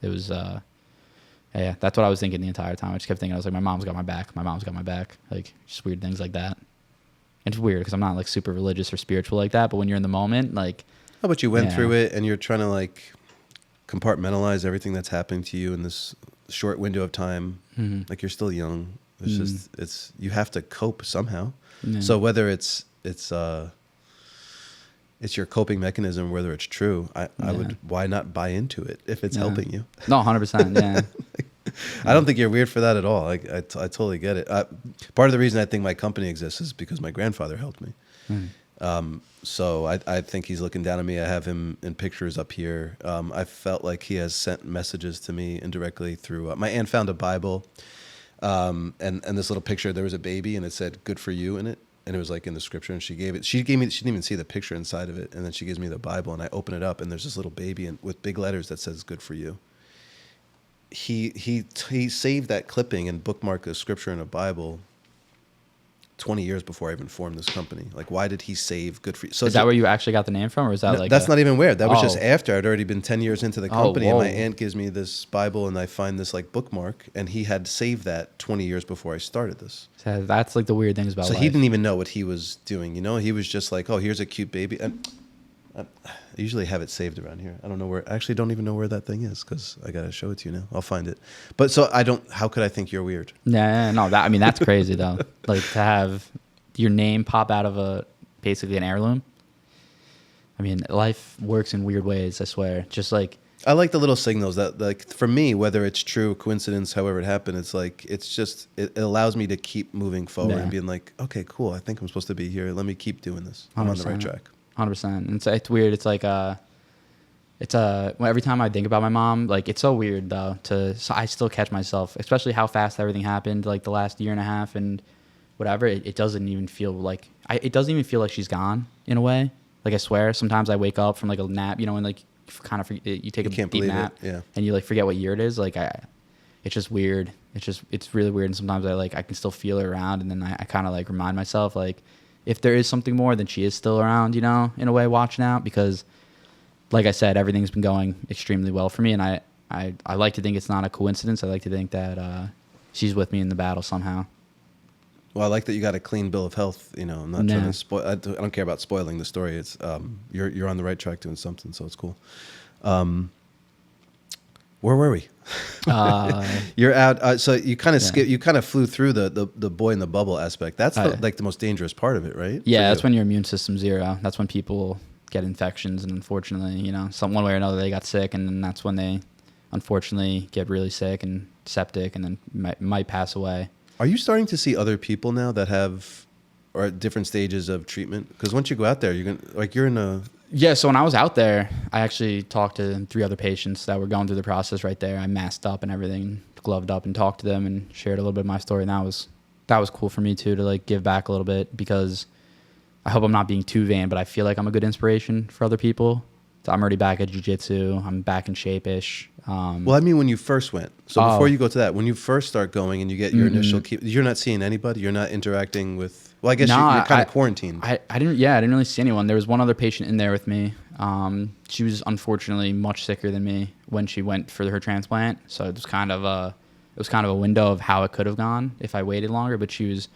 it was, yeah, that's what I was thinking the entire time. I just kept thinking, I was like, my mom's got my back. My mom's got my back. Like just weird things like that. And it's weird because I'm not like super religious or spiritual like that. But when you're in the moment, like, oh, but you went through it and you're trying to like compartmentalize everything that's happening to you in this short window of time. Mm-hmm. Like you're still young. It's just, you have to cope somehow. Yeah. So whether it's your coping mechanism, whether it's true, I would, why not buy into it if it's helping you? No, 100%. Yeah. I don't think you're weird for that at all. Like I totally get it. Part of the reason I think my company exists is because my grandfather helped me. So I think he's looking down on me. I have him in pictures up here. I felt like he has sent messages to me indirectly through, my aunt found a Bible, and this little picture, there was a baby and it said, "Good for you" in it. And it was like in the scripture, and she didn't even see the picture inside of it. And then she gives me the Bible and I open it up and there's this little baby with big letters that says, "Good for you." He saved that clipping and bookmarked a scripture in a Bible 20 years before I even formed this company. Like, why did he save "Good for you"? So is that where you actually got the name from, or is that no, like that's not even where? That was just after I'd already been 10 years into the company, and whoa. my aunt gives me this Bible, and I find this like bookmark, and he had saved that 20 years before I started this. So that's like the weird things about So life. he didn't even know what he was doing, you know? He was just like, "Oh, here's a cute baby." And I usually have it saved around here. I don't know where. I actually don't even know where that thing is because I gotta show it to you now. I'll find it. But so I don't. How could I think you're weird? Yeah, no. I mean, that's crazy though. Like to have your name pop out of basically an heirloom. I mean, life works in weird ways, I swear. Just like, I like the little signals that, like, for me, whether it's true, coincidence, however it happened, it's like, it's just, it allows me to keep moving forward and being like, okay, cool. I think I'm supposed to be here. Let me keep doing this. I'm on the right track. 100%. And it's weird. It's like, every time I think about my mom, like, it's so weird though so I still catch myself, especially how fast everything happened, like the last year and a half and whatever. It doesn't even feel like she's gone in a way. Like I swear, sometimes I wake up from like a nap, you know, and like kind of you take You a can't deep believe nap, it, yeah. and you like forget what year it is. Like it's just weird. It's really weird. And sometimes I can still feel her around, and then I kind of like remind myself like if there is something more, then she is still around, you know, in a way, watching out, because like I said, everything's been going extremely well for me, and I like to think it's not a coincidence. I like to think that she's with me in the battle somehow. Well, I like that you got a clean bill of health. You know, I'm not trying to spoil. I don't care about spoiling the story. It's you're on the right track doing something, so it's cool. Where were we? You're out. So you kind of you kind of flew through the boy in the bubble aspect. That's like the most dangerous part of it, right? Yeah, that's when your immune system's zero. That's when people get infections, and unfortunately, you know, one way or another they got sick, and then that's when they unfortunately get really sick and septic, and then might pass away. Are you starting to see other people now that have or at different stages of treatment? Because once you go out there, you're in a Yeah, so when I was out there, I actually talked to 3 other patients that were going through the process right there. I masked up and everything, gloved up, and talked to them and shared a little bit of my story. And that was cool for me too, to like give back a little bit, because I hope I'm not being too vain, but I feel like I'm a good inspiration for other people. So I'm already back at jiu-jitsu. I'm back in shape-ish. Well, I mean, when you first went. So before you go to that, when you first start going and you get your initial, you're not seeing anybody. You're not interacting with. Well, I guess you're kind of quarantined. I didn't really see anyone. There was one other patient in there with me. She was unfortunately much sicker than me when she went for her transplant. So it was kind of a window of how it could have gone if I waited longer. But she was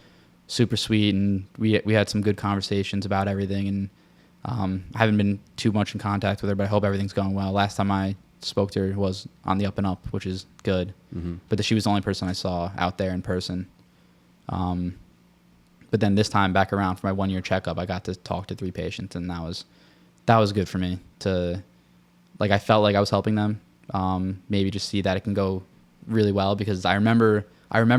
super sweet, and we had some good conversations about everything. And I haven't been too much in contact with her, but I hope everything's going well. Last time I spoke to her was on the up and up, which is good. Mm-hmm. But she was the only person I saw out there in person. But then this time back around for my 1-year checkup, I got to talk to 3 patients, and that was good for me to, like, I felt like I was helping them. Maybe just see that it can go really well, because I remember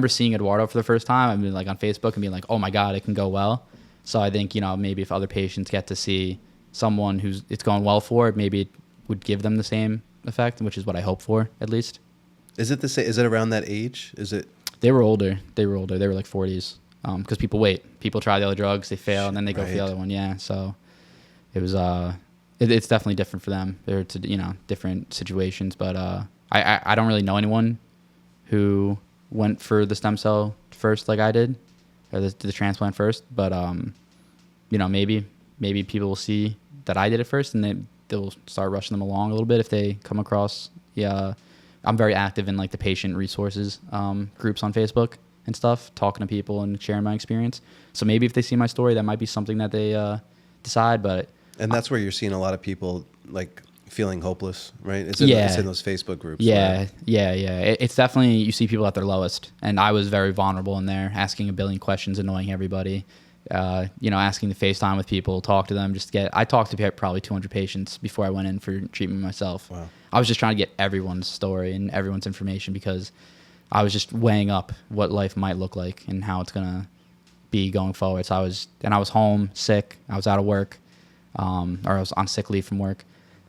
seeing Eduardo for the first time. I mean, like on Facebook, and being like, oh my God, it can go well. So I think, you know, maybe if other patients get to see someone who's it's going well for, maybe it would give them the same effect, which is what I hope for, at least. Is it the same? Is it around that age? Is it? They were older. They were like 40s. Because people wait. People try the other drugs, they fail, and then they go for the other one. Yeah. So it was. It's definitely different for them. They're different situations. But I don't really know anyone who went for the stem cell first like I did, or the transplant first. But maybe people will see that I did it first, and they'll start rushing them along a little bit if they come across. Yeah, I'm very active in like the patient resources groups on Facebook and stuff, talking to people and sharing my experience. So maybe if they see my story, that might be something that they decide. But and that's where you're seeing a lot of people like feeling hopeless, right? It's in those Facebook groups. Yeah. It's definitely, you see people at their lowest, and I was very vulnerable in there, asking a billion questions, annoying everybody. Asking to FaceTime with people, talk to them. I talked to probably 200 patients before I went in for treatment myself. Wow. I was just trying to get everyone's story and everyone's information, because I was just weighing up what life might look like and how it's going to be going forward. So I was home sick. I was out of work, or I was on sick leave from work.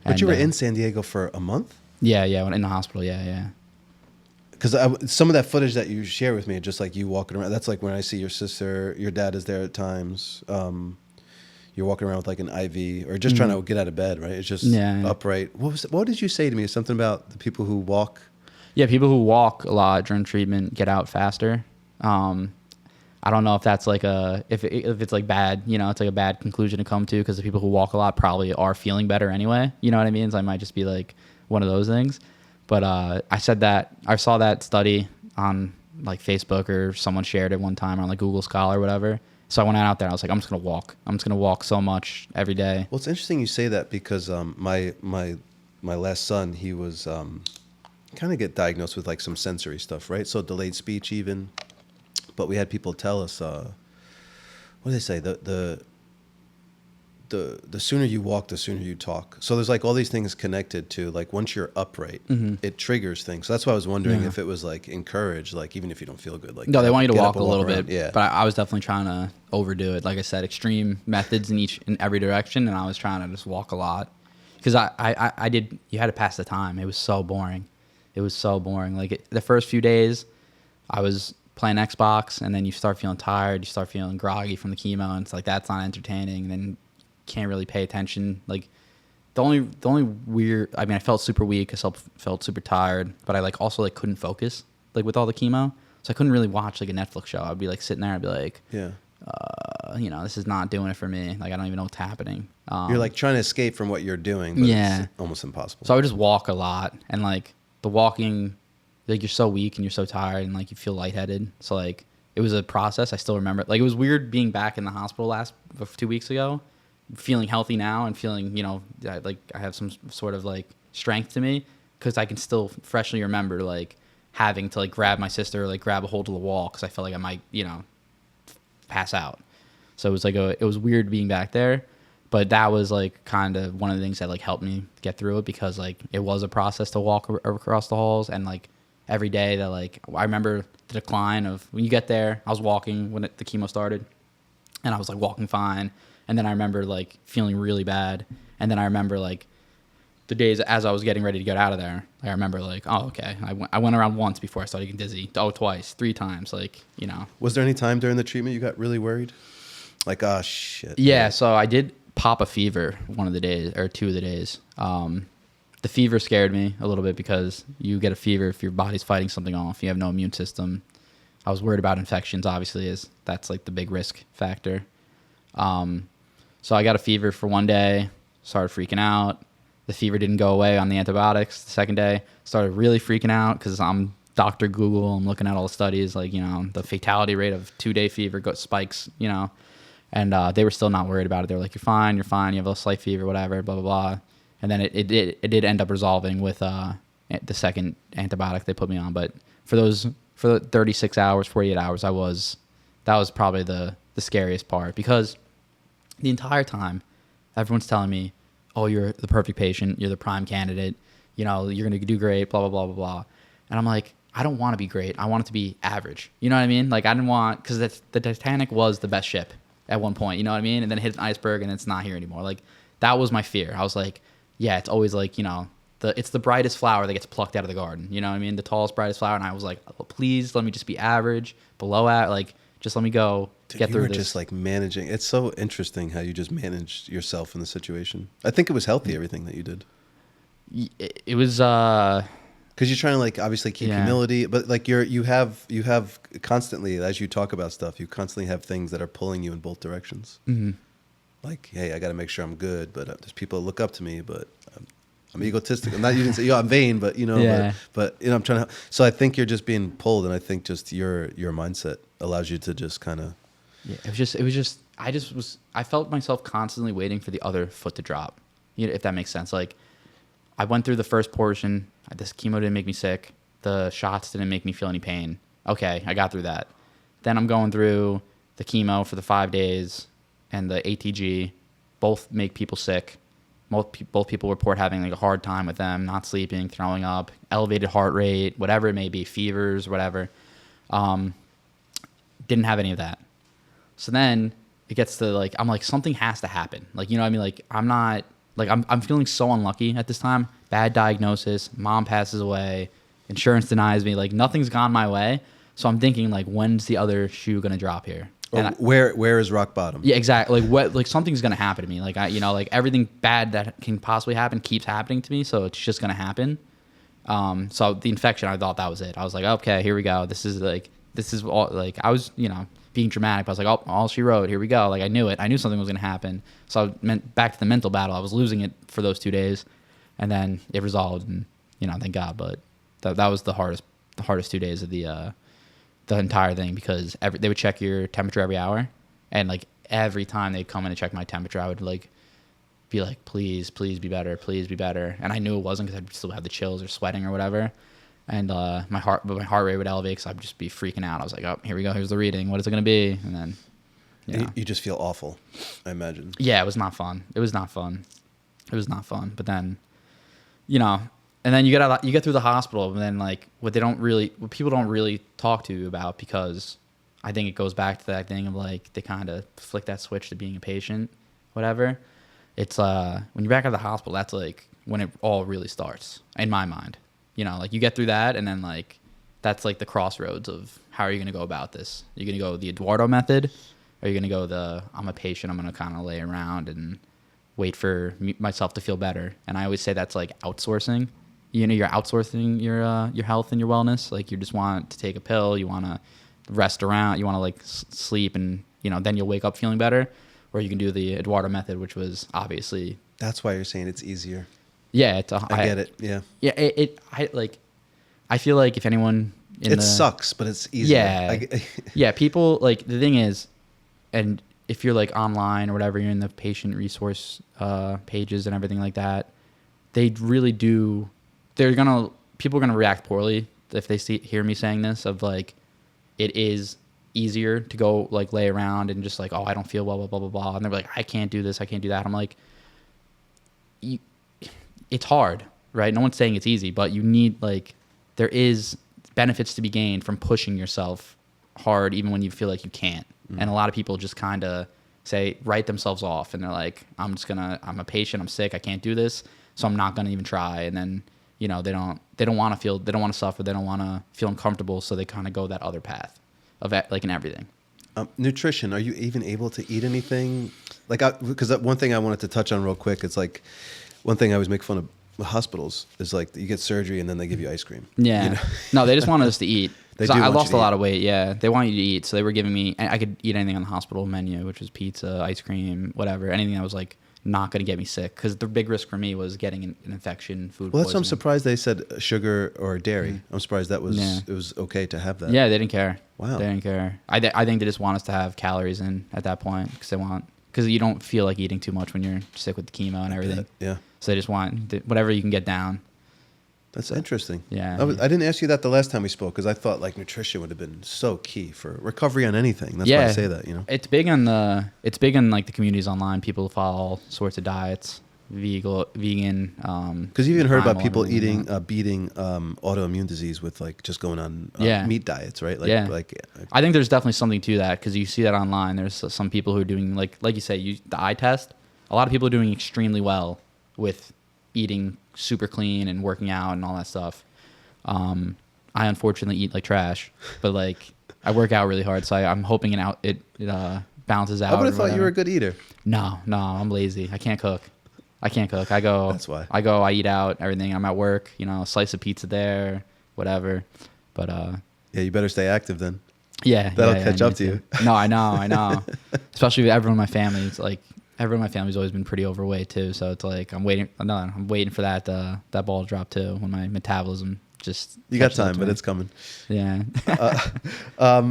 But you were in San Diego for a month? Yeah, in the hospital, yeah. Because some of that footage that you share with me, just like you walking around, that's like when I see your sister, your dad is there at times. You're walking around with like an IV, or just trying to get out of bed, right? It's just upright. What did you say to me? Something about the people who walk? Yeah, people who walk a lot during treatment get out faster. I don't know if that's like if it's like bad, it's like a bad conclusion to come to, because the people who walk a lot probably are feeling better anyway. You know what I mean? So I might just be like one of those things. But I saw that study on like Facebook, or someone shared it one time on like Google Scholar or whatever. So I went out there and I was like, I'm just going to walk. I'm just going to walk so much every day. Well, it's interesting you say that, because my last son, he was kind of get diagnosed with like some sensory stuff, right? So delayed speech even. But we had people tell us, what do they say? The sooner you walk, the sooner you talk. So there's like all these things connected to like once you're upright, it triggers things. So that's why I was wondering if it was like encouraged, like even if you don't feel good. Like no, they want you to walk a little bit. Yeah. But I was definitely trying to overdo it. Like I said, extreme methods in every direction, and I was trying to just walk a lot. Because I did, you had to pass the time. It was so boring. Like the first few days, I was playing Xbox, and then you start feeling tired, you start feeling groggy from the chemo, and it's like, that's not entertaining. And then you can't really pay attention. Like the only weird, I mean, I felt super weak. I felt super tired, but I like also like couldn't focus like with all the chemo. So I couldn't really watch like a Netflix show. I'd be like sitting there, I'd be like, Yeah. you know, this is not doing it for me. Like, I don't even know what's happening. You're like trying to escape from what you're doing, but Yeah. it's almost impossible. So I would just walk a lot, and like the walking, like you're so weak and you're so tired and like you feel lightheaded. So like it was a process. I still remember it. Like it was weird being back in the hospital 2 weeks ago, feeling healthy now and feeling, you know, like I have some sort of like strength to me, because I can still freshly remember like having to like grab my sister or like grab a hold of the wall because I felt like I might, you know, pass out. So it was like it was weird being back there, but that was like kind of one of the things that like helped me get through it, because like it was a process to walk across the halls, and like every day that like I remember the decline of when you get there. I was walking when the chemo started, and I was like walking fine, and then I remember like feeling really bad, and then I remember like the days as I was getting ready to get out of there, I remember like, oh, okay, I went around once before I started getting dizzy. Oh, twice, 3 times, like, you know. Was there any time during the treatment you got really worried? Like, oh, shit. Yeah, so I did pop a fever one of the days, or 2 of the days. The fever scared me a little bit, because you get a fever if your body's fighting something off. You have no immune system. I was worried about infections, obviously, as that's like the big risk factor. So I got a fever for one day, started freaking out. The fever didn't go away on the antibiotics. The second day, started really freaking out because I'm Dr. Google. I'm looking at all the studies, like, you know, the fatality rate of 2-day fever spikes, you know. And they were still not worried about it. They were like, you're fine, you have a slight fever, whatever, blah, blah, blah. And then it did end up resolving with the second antibiotic they put me on. But for the 36 hours, 48 hours, that was probably the scariest part, because the entire time everyone's telling me, oh, you're the perfect patient, you're the prime candidate, you know, you're going to do great, blah, blah, blah, blah, blah. And I'm like, I don't want to be great. I want it to be average. You know what I mean? Like, I didn't want, because the Titanic was the best ship at one point, you know what I mean? And then it hit an iceberg and it's not here anymore. Like, that was my fear. I was like, yeah, it's always like, you know, it's the brightest flower that gets plucked out of the garden. You know what I mean? The tallest, brightest flower. And I was like, oh, please let me just be average, below at, like, just let me go. Dude, get through you were this. just like managing. It's so interesting how you just managed yourself in the situation. I think it was healthy, everything that you did. It was because you're trying to like obviously keep humility, but like you have constantly, as you talk about stuff, you constantly have things that are pulling you in both directions. mm-hmm. Like, hey, I got to make sure I'm good, but there's people that look up to me, but I'm egotistic. I'm not. You didn't say, I'm vain, but you know, Yeah. but you know, I'm trying to. So I think you're just being pulled, and I think just your mindset allows you to just kind of. Yeah, it was just I felt myself constantly waiting for the other foot to drop, you know, if that makes sense. Like, I went through the first portion. This chemo didn't make me sick. The shots didn't make me feel any pain. Okay, I got through that. Then I'm going through the chemo for the 5 days and the ATG. Both make people sick. Both people report having like a hard time with them, not sleeping, throwing up, elevated heart rate, whatever it may be, fevers, whatever. Didn't have any of that. So then it gets to like, I'm like, something has to happen. Like, you know what I mean? Like, I'm feeling so unlucky at this time. Bad diagnosis. Mom passes away. Insurance denies me. Like, nothing's gone my way. So I'm thinking, like, when's the other shoe going to drop here? Where is rock bottom? Yeah, exactly. Like something's going to happen to me. Like, like everything bad that can possibly happen keeps happening to me. So it's just going to happen. So the infection, I thought that was it. I was like, okay, here we go. This is all, like, I was, you know, being dramatic, but I was like, oh, all she wrote, here we go. Like, I knew it. I knew something was going to happen. So back to the mental battle. I was losing it for those 2 days, and then it resolved, and, you know, thank God. But that was the hardest 2 days of the entire thing, because they would check your temperature every hour, and like every time they'd come in and check my temperature, I would like be like, please be better, please be better. And I knew it wasn't, because I'd still have the chills or sweating or whatever. And my heart rate would elevate, because I'd just be freaking out. I was like, oh, here we go. Here's the reading. What is it going to be? And then, you just feel awful, I imagine. Yeah, it was not fun. It was not fun. But then, you know, and then you get through the hospital, and then like what people don't really talk to you about, because I think it goes back to that thing of like they kind of flick that switch to being a patient, whatever. It's when you're back at the hospital, that's like when it all really starts in my mind. You know, like you get through that, and then like that's like the crossroads of how are you going to go about this? Are you going to go the Eduardo method? Or are you going to go I'm a patient, I'm going to kind of lay around and, wait for myself to feel better. And I always say that's like outsourcing. You know, you're outsourcing your health and your wellness. Like you just want to take a pill, you want to rest around, you want to like sleep, and you know, then you'll wake up feeling better. Or you can do the Eduardo method, which was obviously. That's why you're saying it's easier. Yeah, I get it. Yeah. Yeah, I feel like if anyone sucks, but it's easier. Yeah, yeah. People like the thing is, and if you're like online or whatever, you're in the patient resource pages and everything like that. They really do. People are gonna react poorly if they hear me saying this. Of like, it is easier to go like lay around and just like, oh, I don't feel well, blah blah blah blah, and they're like, I can't do this, I can't do that. I'm like, it's hard, right? No one's saying it's easy, but you need like, there is benefits to be gained from pushing yourself hard, even when you feel like you can't. And a lot of people just kind of write themselves off, and they're like, I'm a patient, I'm sick, I can't do this, so I'm not gonna even try. And then, you know, they don't want to suffer, they don't want to feel uncomfortable, so they kind of go that other path of like in everything. Nutrition, are you even able to eat anything? Like, because one thing I wanted to touch on real quick, it's like, one thing I always make fun of hospitals is like, you get surgery and then they give you ice cream. Yeah. You know? No, they just wanted us to eat. I lost a lot eat. of weight. Yeah. They want you to eat. So they were giving me, I could eat anything on the hospital menu, which was pizza, ice cream, whatever, anything that was like not going to get me sick. Because the big risk for me was getting an infection, food Well, that's why I'm poisoning. surprised they said sugar or dairy. I'm surprised it was okay to have that. Yeah, they didn't care. Wow. They didn't care. I think they just want us to have calories in at that point because you don't feel like eating too much when you're sick with the chemo and everything. Yeah. So they just want whatever you can get down. That's interesting. Yeah. I didn't ask you that the last time we spoke because I thought like nutrition would have been so key for recovery on anything. That's why I say that, you know. It's big in like the communities online. People follow all sorts of diets, vegan. Because you even heard about people beating beating autoimmune disease with like just going on meat diets, right? Like, yeah. Like, I think there's definitely something to that because you see that online. There's some people who are doing like you say, the eye test. A lot of people are doing extremely well with eating super clean and working out and all that stuff. I unfortunately eat like trash, but like I work out really hard, so I'm hoping it balances out. I would have thought you were a good eater. No, I'm lazy. I can't cook. I go. That's why. I eat out, everything. I'm at work, you know, slice of pizza there, whatever. But yeah, you better stay active then. Yeah, that'll catch up to you. No, I know. Especially with everyone in my family. It's like everyone in my family's always been pretty overweight too. So it's like I'm waiting for that ball to drop too when my metabolism just. You got time, but it's coming. Yeah.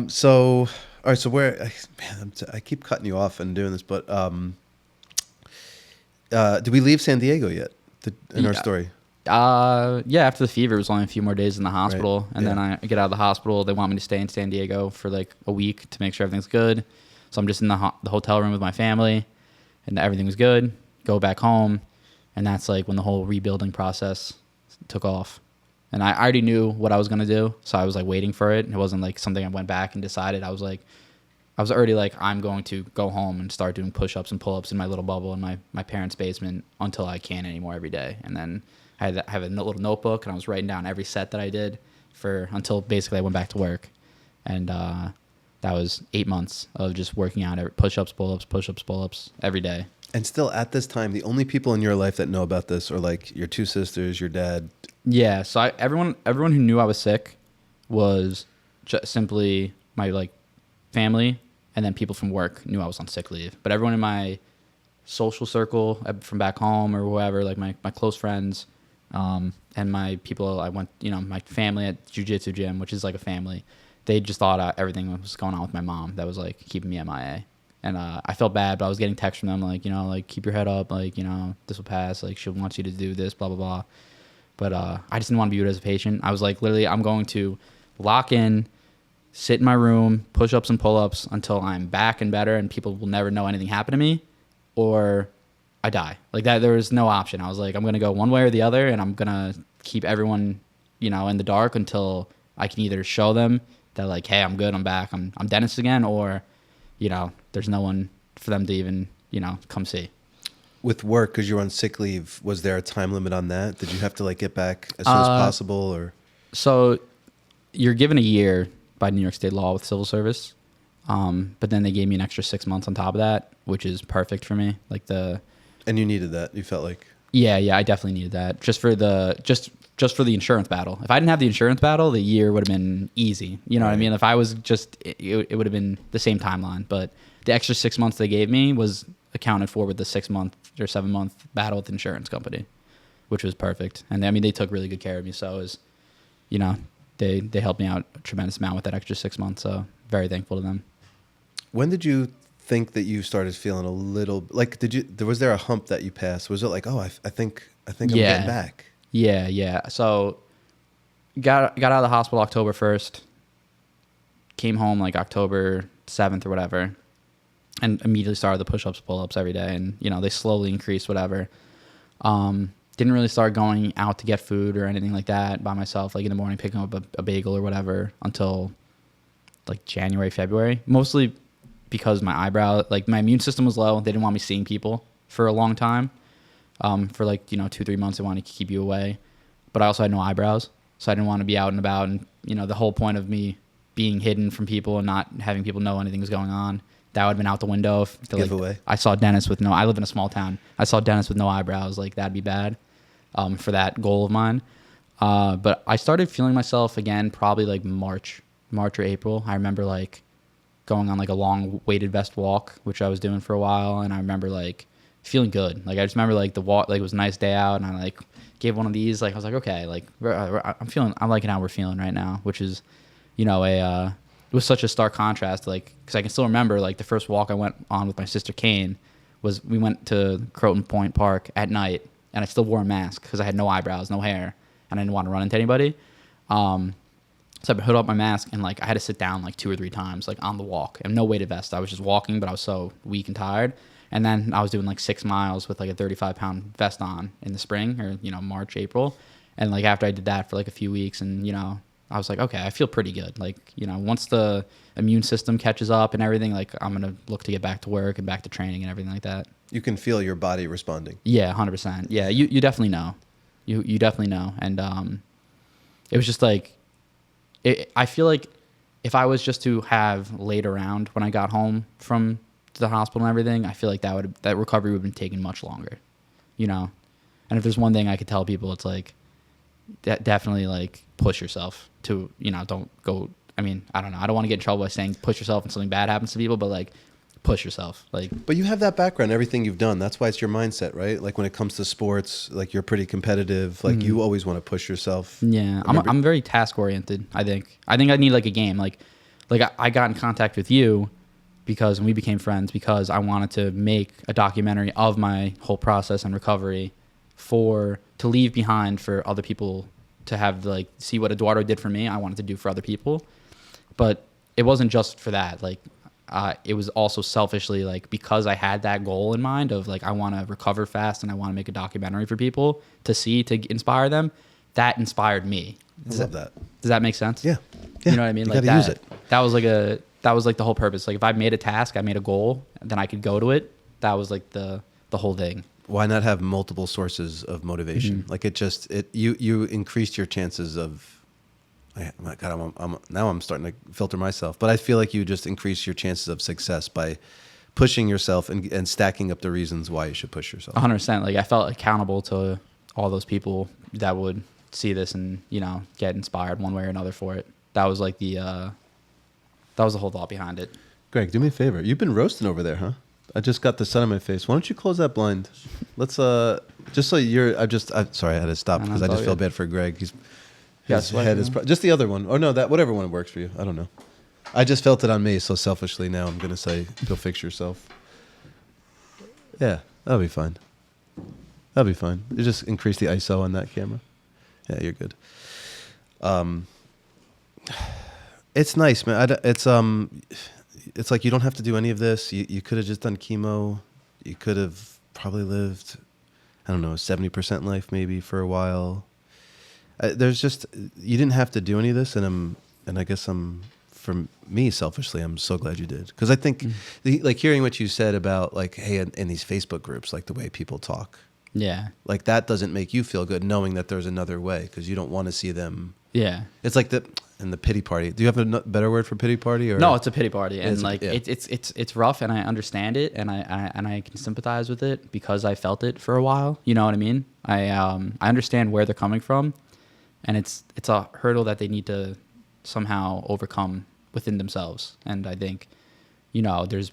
So all right. So I keep cutting you off and doing this, but did we leave San Diego yet in our story? Yeah, after the fever, it was only a few more days in the hospital. Right. And then I get out of the hospital. They want me to stay in San Diego for like a week to make sure everything's good. So I'm just in the hotel room with my family, and everything was good. Go back home, and that's like when the whole rebuilding process took off. And I already knew what I was going to do, so I was like waiting for it. It wasn't like something I went back and decided. I was already like, I'm going to go home and start doing push-ups and pull-ups in my little bubble in my parents' basement until I can't anymore every day. And then I have a little notebook, and I was writing down every set that I did until basically I went back to work. And that was 8 months of just working out, push-ups, pull-ups every day. And still at this time, the only people in your life that know about this are like your two sisters, your dad. Yeah, so everyone who knew I was sick was just simply my like family, and then people from work knew I was on sick leave. But everyone in my social circle from back home or whoever, like my close friends, and my people I went, my family at jiu-jitsu gym, which is like a family, they just thought everything was going on with my mom that was like keeping me MIA. And I felt bad, but I was getting texts from them like, like keep your head up, like, this will pass, like she wants you to do this, blah, blah, blah. But I just didn't want to be viewed as a patient. I was like, literally, I'm going to lock in, sit in my room, push-ups and pull-ups until I'm back and better and people will never know anything happened to me, or I die. Like that, there was no option. I was like, I'm going to go one way or the other, and I'm going to keep everyone, in the dark until I can either show them that like, hey, I'm good, I'm back, I'm Dennis again, or, there's no one for them to even, come see. With work, because you were on sick leave, was there a time limit on that? Did you have to like get back as soon as possible, or? So you're given a year by New York State law with civil service, but then they gave me an extra 6 months on top of that, which is perfect for me. Like And you needed that. You felt like. Yeah, I definitely needed that just for the just for the insurance battle. If I didn't have the insurance battle, the year would have been easy. You know what I mean? If I was just, it would have been the same timeline. But the extra 6 months they gave me was accounted for with the 6 month or 7 month battle with the insurance company, which was perfect. And I mean, they took really good care of me. So it was, you know, they helped me out a tremendous amount with that extra 6 months. So very thankful to them. When did you think that you started feeling a little like? Was there a hump that you passed? Was it like, oh, I think I'm getting back? Yeah. So got out of the hospital October 1st, came home like October 7th or whatever, and immediately started the push-ups, pull-ups every day. And, you know, they slowly increased, whatever. Didn't really start going out to get food or anything like that by myself, like in the morning, picking up a bagel or whatever until like January, February, mostly because my immune system was low. They didn't want me seeing people for a long time. For like, you know, 2-3 months, they wanted to keep you away. But I also had no eyebrows, so I didn't want to be out and about. And, you know, the whole point of me being hidden from people and not having people know anything was going on, that would have been out the window. Giveaway. I saw Dennis with I live in a small town. I saw Dennis with no eyebrows. Like, that'd be bad for that goal of mine. But I started feeling myself again probably like March or April. I remember like going on like a long weighted vest walk, which I was doing for a while. And I remember like feeling good. Like, I just remember like the walk, like it was a nice day out, and I like gave one of these. Like, I was like, okay, like I'm liking how we're feeling right now, which is, you know, it was such a stark contrast. Like, cause I can still remember like the first walk I went on with my sister Kane was, we went to Croton Point Park at night, and I still wore a mask because I had no eyebrows, no hair, and I didn't want to run into anybody. So I hood up my mask, and like I had to sit down like 2 or 3 times, like on the walk, and no weighted vest. I was just walking, but I was so weak and tired. And then I was doing like 6 miles with like a 35-pound vest on in the spring, or, you know, March, April. And like after I did that for like a few weeks, and, you know, I was like, okay, I feel pretty good. Like, you know, once the immune system catches up and everything, like I'm going to look to get back to work and back to training and everything like that. You can feel your body responding. Yeah, 100%. Yeah, you definitely know. You definitely know. And it was just like, I feel like if I was just to have laid around when I got home from the hospital and everything, I feel like that recovery would have been taking much longer, you know? And if there's one thing I could tell people, it's like, definitely like push yourself to, you know, don't go, I mean, I don't know. I don't want to get in trouble by saying push yourself and something bad happens to people, but like push yourself. Like, but you have that background, everything you've done. That's why it's your mindset, right? Like when it comes to sports, like you're pretty competitive. Like you always want to push yourself. Yeah. I'm very task oriented. I think I need like a game. Like I got in contact with you because, and we became friends because I wanted to make a documentary of my whole process and recovery to leave behind for other people to have, like, see what Eduardo did for me. I wanted to do for other people, but it wasn't just for that. Like, it was also selfishly, like, because I had that goal in mind of like, I want to recover fast and I want to make a documentary for people to see, to inspire them. That inspired me. I love that. Does that make sense? Yeah. You know what I mean? You like gotta use it. That was like the whole purpose. Like if I made a task, I made a goal, then I could go to it. That was like the whole thing. Why not have multiple sources of motivation? Mm-hmm. Like you increased your chances of, my God, now I'm starting to filter myself, but I feel like you just increase your chances of success by pushing yourself and stacking up the reasons why you should push yourself. 100%. Like I felt accountable to all those people that would see this and, you know, get inspired one way or another for it. That was like that was the whole thought behind it. Greg, do me a favor. You've been roasting over there, huh? I just got the sun on my face. Why don't you close that blind? Let's just so I'm sorry, I had to stop because I just feel bad for Greg. His head is just the other one. Or no, that whatever one works for you. I don't know. I just felt it on me, so selfishly now I'm gonna say go fix yourself. Yeah, that'll be fine. That'll be fine. You just increase the ISO on that camera. Yeah, you're good. It's nice, man. It's like you don't have to do any of this. You could have just done chemo. You could have probably lived, I don't know, 70% life maybe for a while. There's just, you didn't have to do any of this, and I guess for me selfishly, I'm so glad you did, because I think like hearing what you said about like, hey, in these Facebook groups, like the way people talk. Yeah. Like that doesn't make you feel good knowing that there's another way, because you don't want to see them. Yeah. It's like and the pity party. Do you have a better word for pity party? Or No, it's a pity party, and It's a- like yeah. it's rough, and I understand it, and I can sympathize with it because I felt it for a while. You know what I mean? I understand where they're coming from, and it's a hurdle that they need to somehow overcome within themselves. And I think, there's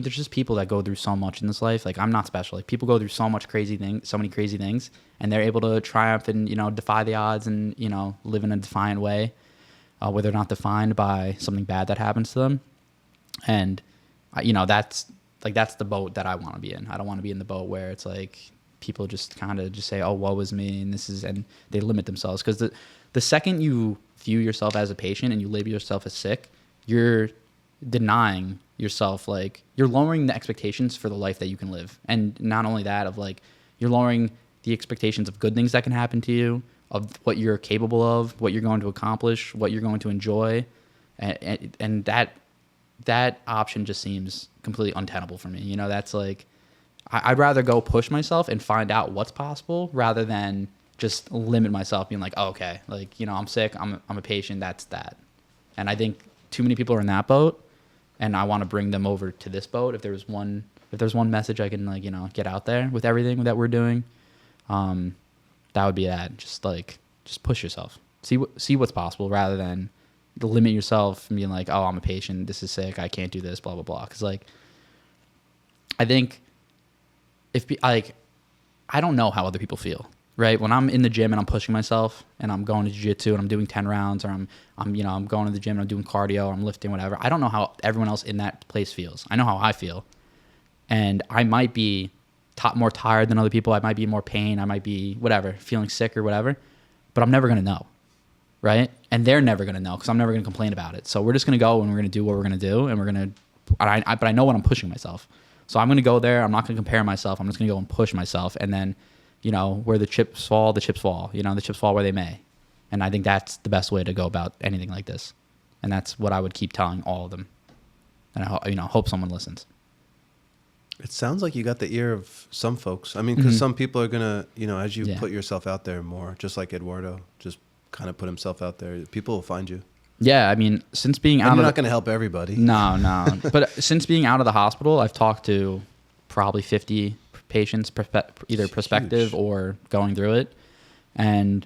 just people that go through so much in this life. Like, I'm not special. Like, people go through so many crazy things, and they're able to triumph and defy the odds and live in a defiant way, where they're not defined by something bad that happens to them. And that's the boat that I want to be in. I don't want to be in the boat where it's like people just kind of just say, "Oh, woe is me," and they limit themselves, because the second you view yourself as a patient and you label yourself as sick, you're denying yourself, like, you're lowering the expectations for the life that you can live. And not only that, of like, you're lowering the expectations of good things that can happen to you, of what you're capable of, what you're going to accomplish, what you're going to enjoy. And that option just seems completely untenable for me. That's like, I'd rather go push myself and find out what's possible rather than just limit myself, being like, oh, okay, like, I'm sick, I'm a patient, that's that. And I think too many people are in that boat, and I want to bring them over to this boat. If there's one message I can, like, get out there with everything that we're doing, that would be that. Just push yourself, see what's possible, rather than limit yourself and being like, oh, I'm a patient, this is sick, I can't do this, blah blah blah. Because, like, I think I don't know how other people feel, right? When I'm in the gym and I'm pushing myself and I'm going to jiu-jitsu and I'm doing 10 rounds, or I'm going to the gym and I'm doing cardio, or I'm lifting, whatever. I don't know how everyone else in that place feels. I know how I feel. And I might be more tired than other people. I might be in more pain. I might be whatever, feeling sick or whatever. But I'm never going to know, right? And they're never going to know, because I'm never going to complain about it. So we're just going to go and we're going to do what we're going to do. And but I know when I'm pushing myself. So I'm going to go there. I'm not going to compare myself. I'm just going to go and push myself. And then, where the chips fall, the chips fall. The chips fall where they may. And I think that's the best way to go about anything like this. And that's what I would keep telling all of them. And I hope someone listens. It sounds like you got the ear of some folks. I mean, because some people are going to, as you Yeah. put yourself out there more, just like Eduardo, just kind of put himself out there, people will find you. Yeah, I mean, since being And out you're of not going to help everybody. No. But since being out of the hospital, I've talked to probably 50 patients, either prospective huge. or going through it. And,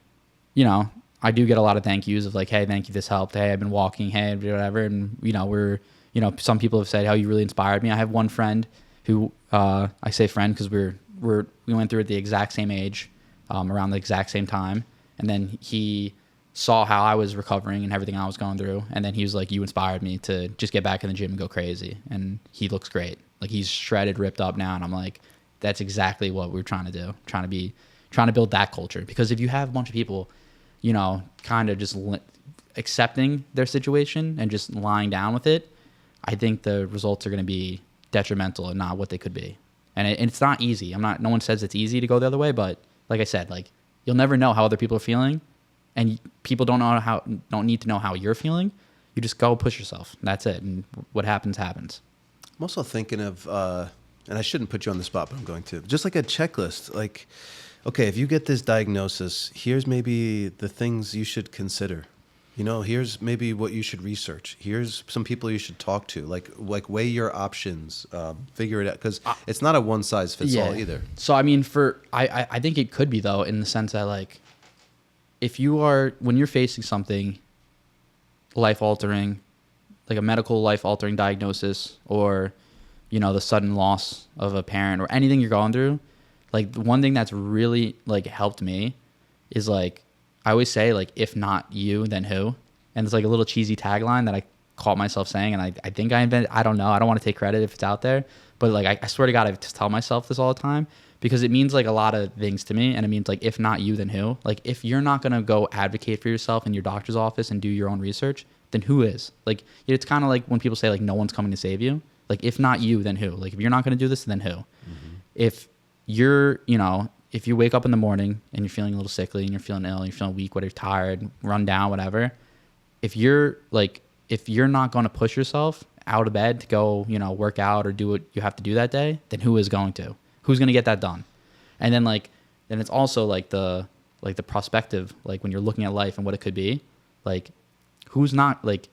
I do get a lot of thank yous of like, hey, thank you, this helped. Hey, I've been walking, hey, whatever. And, some people have said how you really inspired me. I have one friend who, I say friend because we went through at the exact same age, around the exact same time. And then he saw how I was recovering and everything I was going through. And then he was like, you inspired me to just get back in the gym and go crazy. And he looks great. Like, he's shredded, ripped up now. And I'm like, that's exactly what we're trying to do. Trying to build that culture. Because if you have a bunch of people, kind of just accepting their situation and just lying down with it, I think the results are going to be detrimental and not what they could be. And it's not easy. No one says it's easy to go the other way, but like I said, like, you'll never know how other people are feeling. And people don't need to know how you're feeling. You just go push yourself. That's it. And what happens, happens. I'm also thinking of, and I shouldn't put you on the spot, but I'm going to, just like a checklist. Like, okay, if you get this diagnosis, here's maybe the things you should consider. Here's maybe what you should research. Here's some people you should talk to. Like weigh your options, figure it out. Because it's not a one size fits all either. So, I mean, I think it could be, though, in the sense that, like, when you're facing something life-altering, like a medical life-altering diagnosis, or, the sudden loss of a parent, or anything you're going through, like, the one thing that's really, like, helped me is, like, I always say, like, if not you, then who? And it's like a little cheesy tagline that I caught myself saying, and I think I invented. I don't know. I don't want to take credit if it's out there, but, like, I swear to God, I just tell myself this all the time, because it means, like, a lot of things to me. And it means, like, if not you, then who? Like, if you're not going to go advocate for yourself in your doctor's office and do your own research, then who is? Like, it's kind of like when people say, like, no one's coming to save you. Like, if not you, then who? Like, if you're not going to do this, then who? Mm-hmm. If you're, if you wake up in the morning and you're feeling a little sickly and you're feeling ill and you're feeling weak, whether you're tired, run down, whatever, if you're not going to push yourself out of bed to go, work out or do what you have to do that day, then who is going to? Who's going to get that done? And then, like, then it's also like the prospective, like, when you're looking at life and what it could be, like, who's not like,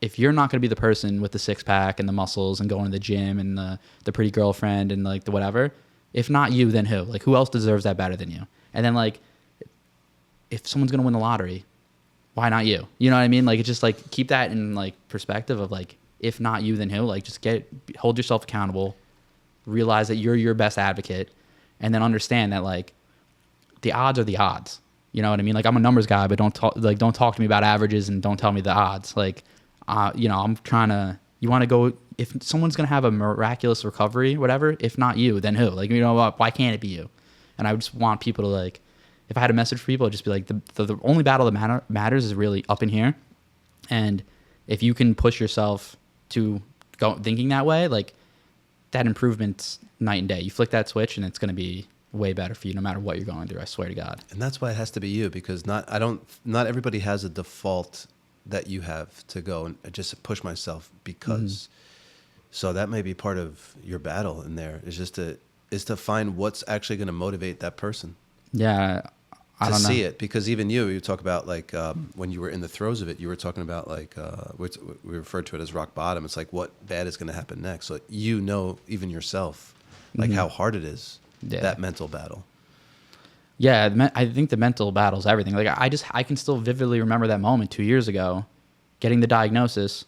if you're not going to be the person with the six pack and the muscles and going to the gym and the pretty girlfriend and like the whatever, if not you, then who? Like, who else deserves that better than you? And then like, if someone's going to win the lottery, why not you? You know what I mean? Like, it's just like, keep that in like perspective of like, if not you, then who? Like, just hold yourself accountable, realize that you're your best advocate, and then understand that like the odds are the odds. You know what I mean? Like, I'm a numbers guy, but don't talk to me about averages and don't tell me the odds. Like, you know, I'm trying to, you want to go, if someone's going to have a miraculous recovery, whatever, if not you, then who? Like, you know what? Why can't it be you? And I just want people to like, if I had a message for people, I'd just be like, the only battle that matters is really up in here. And if you can push yourself to go thinking that way, like, that improvement's night and day. You flick that switch and it's going to be way better for you no matter what you're going through. I swear to God. And that's why it has to be you, because not everybody has a default that you have to go and just push myself because. So that may be part of your battle in there, is to find what's actually going to motivate that person. Yeah. I don't know. See it, because even you talk about like when you were in the throes of it, you were talking about like we referred to it as rock bottom. It's like, what bad is going to happen next? So you know, even yourself, like how hard it is, that mental battle. Yeah, I think the mental battle is everything. Like, I can still vividly remember that moment 2 years ago, getting the diagnosis,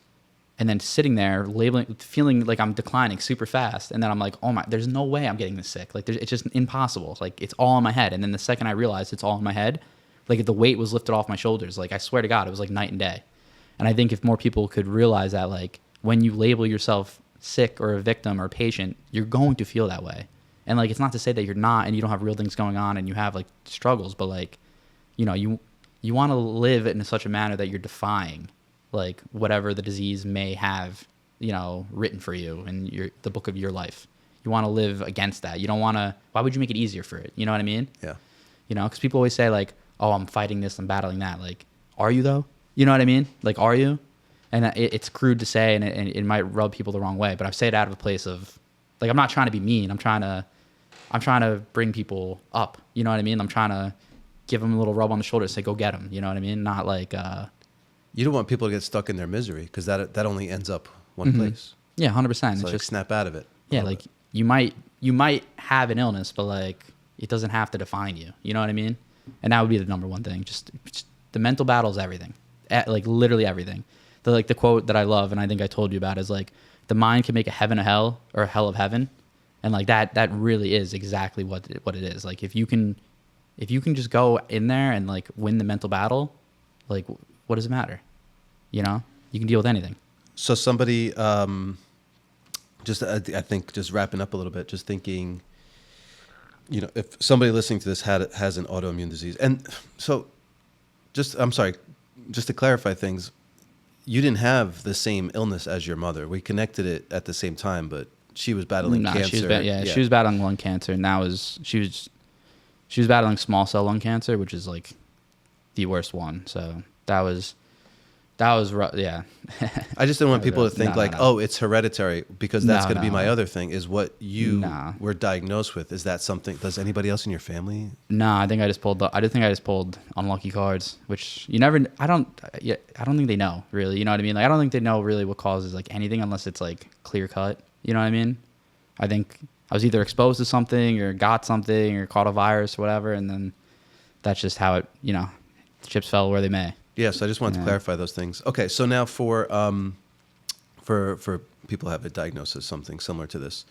and then sitting there feeling like I'm declining super fast, and then I'm like, oh my, there's no way I'm getting this sick. Like, it's just impossible. Like, it's all in my head. And then the second I realized it's all in my head, like, the weight was lifted off my shoulders. Like, I swear to God, it was like night and day. And I think if more people could realize that, like, when you label yourself sick or a victim or a patient, you're going to feel that way. And like, it's not to say that you're not and you don't have real things going on and you have like struggles, but like, you know, you want to live in such a manner that you're defying like whatever the disease may have, you know, written for you in the book of your life. You want to live against that. You don't want to, why would you make it easier for it? You know what I mean? Yeah. You know, because people always say like, oh, I'm fighting this, I'm battling that. Like, are you though? You know what I mean? Like, are you? And it's crude to say, and it might rub people the wrong way, but I say it out of a place of, like, I'm not trying to be mean. I'm trying to bring people up. You know what I mean? I'm trying to give them a little rub on the shoulder and say, go get them. You know what I mean? Not like... you don't want people to get stuck in their misery, because that only ends up one place. Yeah, 100%. So it's like, just snap out of it. Yeah, like you might have an illness, but like it doesn't have to define you. You know what I mean? And that would be the number one thing. Just the mental battle is everything. Like literally everything. The quote that I love, and I think I told you about, is like, the mind can make a heaven a hell or a hell of heaven. And like that really is exactly what it is. Like, if you can just go in there and like win the mental battle, like, what does it matter? You know, you can deal with anything. So somebody, I think just wrapping up a little bit, just thinking, you know, if somebody listening to this has an autoimmune disease, and so I'm sorry, just to clarify things, you didn't have the same illness as your mother. We connected it at the same time, but she was battling cancer. She was battling lung cancer, and she was battling small cell lung cancer, which is like the worst one. So that was rough. Yeah. I just didn't want people to think oh, it's hereditary, because that's going to be my other thing, is what you were diagnosed with. Is that something? Does anybody else in your family? No, I think I just pulled unlucky cards, which you never. I don't think they know really. You know what I mean? Like, I don't think they know really what causes like anything unless it's like clear cut. You know what I mean? I think I was either exposed to something or got something or caught a virus or whatever, and then that's just how it. You know, the chips fell where they may. Yes, I just wanted to clarify those things. Okay, so now for people who have a diagnosis, something similar to this,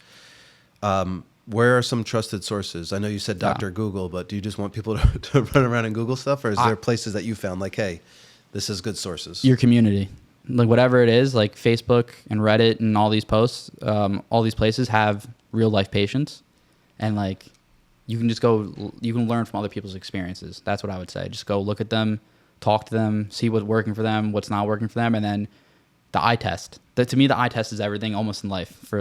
where are some trusted sources? I know you said Dr. Google, but do you just want people to run around and Google stuff, or is there places that you found like, hey, this is good sources? Your community, like whatever it is, like Facebook and Reddit and all these posts, all these places have real life patients, and like you can learn from other people's experiences. That's what I would say. Just go look at them. Talk to them, see what's working for them, what's not working for them, and then the eye test. To me, the eye test is everything almost in life for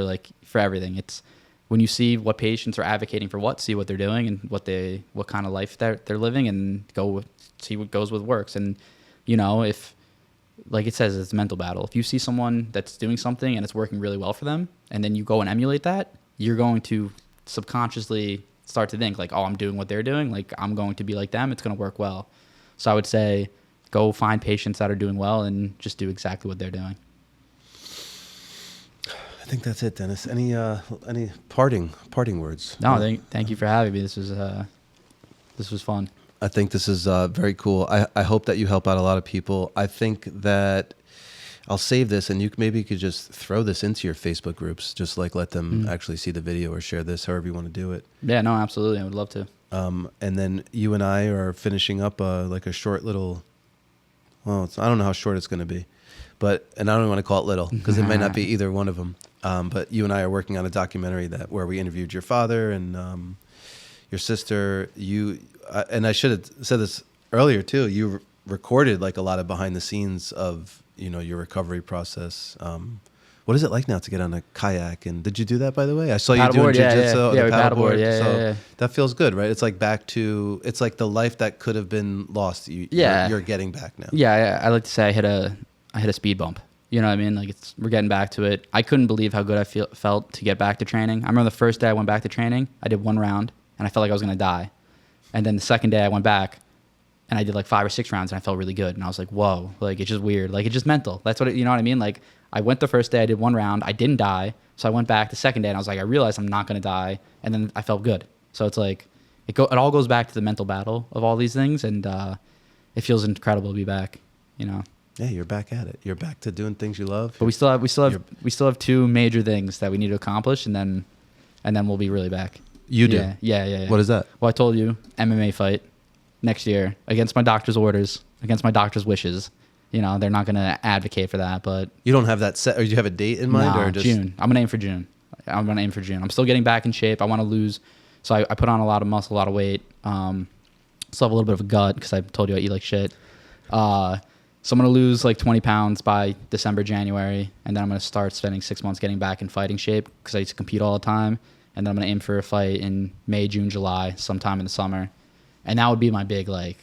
everything. It's when you see what patients are advocating for what, see what they're doing and what kind of life they're living, and see what goes with works. And you know, if like it says, it's a mental battle. If you see someone that's doing something and it's working really well for them, and then you go and emulate that, you're going to subconsciously start to think like, oh, I'm doing what they're doing, like I'm going to be like them. It's going to work well. So I would say go find patients that are doing well and just do exactly what they're doing. I think that's it, Dennis. Any parting words? No, thank you for having me. This was fun. I think this is very cool. I hope that you help out a lot of people. I think that I'll save this, and maybe you could just throw this into your Facebook groups, just like let them actually see the video or share this, however you want to do it. Yeah, no, absolutely. I would love to. And then you and I are finishing up like a short little, well, I don't know how short it's going to be, and I don't want to call it little because it might not be either one of them. But you and I are working on a documentary where we interviewed your father and your sister. And I should have said this earlier too. You recorded like a lot of behind the scenes of your recovery process. What is it like now to get on a kayak? And did you do that, by the way? I saw you doing jiu-jitsu. Yeah, paddleboard. Yeah. That feels good, right? It's like it's like the life that could have been lost. You're getting back now. Yeah, I like to say I hit a speed bump. You know what I mean? Like we're getting back to it. I couldn't believe how good I felt to get back to training. I remember the first day I went back to training, I did 1 round and I felt like I was going to die. And then the second day I went back and I did like 5 or 6 rounds and I felt really good. And I was like, whoa, like it's just weird. Like it's just mental. That's you know what I mean? Like I went the first day, I did 1 round, I didn't die. So I went back the second day and I was like, I realized I'm not going to die. And then I felt good. So it's like, it all goes back to the mental battle of all these things. And it feels incredible to be back, Yeah, you're back at it. You're back to doing things you love. But we still have 2 major things that we need to accomplish, and then we'll be really back. You do? Yeah. What is that? Well, I told you, MMA fight next year against my doctor's orders, against my doctor's wishes. They're not going to advocate for that, but you don't have that set, or do you have a date in mind? Or just June. I'm gonna aim for June. I'm still getting back in shape. I want to lose, so I put on a lot of muscle, a lot of weight. Still have a little bit of a gut because I told you I eat like shit. So I'm going to lose like 20 pounds by December, January, and then I'm going to start spending 6 months getting back in fighting shape because I used to compete all the time. And then I'm going to aim for a fight in May, June, July, sometime in the summer. And that would be my big, like...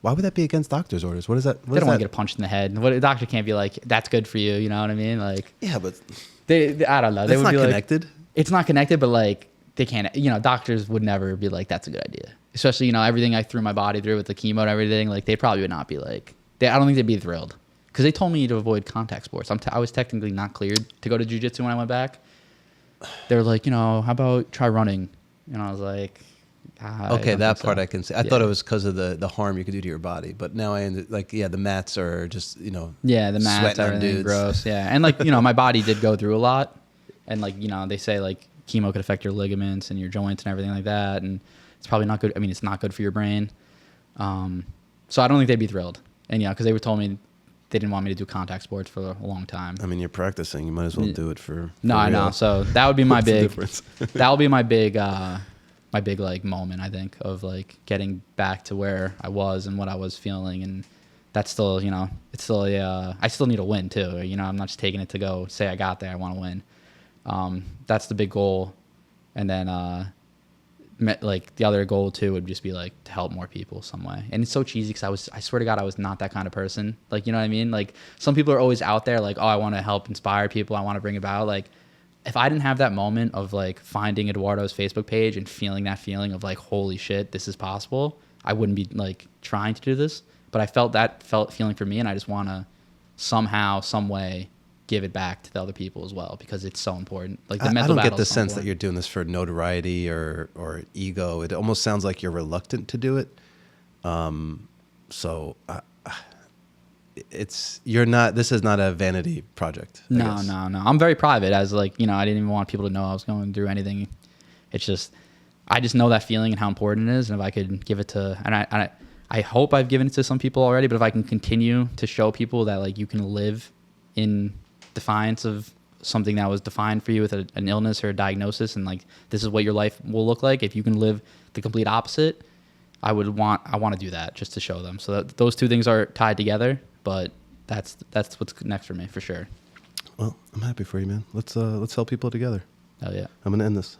Why would that be against doctor's orders? What is that? They don't want to get punched in the head. A doctor can't be like, that's good for you, you know what I mean? Like, yeah, but... I don't know. It's not connected? It's not connected, but like, they can't... doctors would never be like, that's a good idea. Especially, everything I threw my body through with the chemo and everything, like, they probably would not be like... I don't think they'd be thrilled because they told me to avoid contact sports. I was technically not cleared to go to jiu-jitsu when I went back. They were like, how about try running? And I was like, okay, that part I can say. I thought it was because of the harm you could do to your body, but now I the mats are just yeah, the mats, everything gross. Yeah, and my body did go through a lot, and they say like chemo could affect your ligaments and your joints and everything like that, and it's probably not good. I mean, it's not good for your brain. So I don't think they'd be thrilled. And because they were told me they didn't want me to do contact sports for a long time. I mean, you're practicing. You might as well do it for I know. So that would be my big. That would be my big like moment. I think of like getting back to where I was and what I was feeling, and that's still it's still I still need to win too. I'm not just taking it to go say I got there. I want to win. That's the big goal, and then like the other goal too would just be like to help more people some way. And it's so cheesy because I swear to God I was not that kind of person. Like, you know what I mean? Like some people are always out there like, oh, I want to help inspire people, I want to bring about. Like if I didn't have that moment of like finding Eduardo's Facebook page and feeling that feeling of like, holy shit, this is possible, I wouldn't be like trying to do this. But I felt feeling for me, and I just want to somehow, some way give it back to the other people as well because it's so important. Like the mental I don't get the so sense important. that you're doing this for notoriety or ego. It almost sounds like you're reluctant to do it. So you're not. This is not a vanity project. No. I'm very private. As like I didn't even want people to know I was going through anything. It's just I just know that feeling and how important it is, and if I could give it to and I hope I've given it to some people already, but if I can continue to show people that like you can live in defiance of something that was defined for you with an illness or a diagnosis, and like this is what your life will look like if you can live the complete opposite, I want to do that just to show them. So that those 2 things are tied together, but that's what's next for me for sure. Well, I'm happy for you, man. Let's help people together. Oh yeah. I'm gonna end this.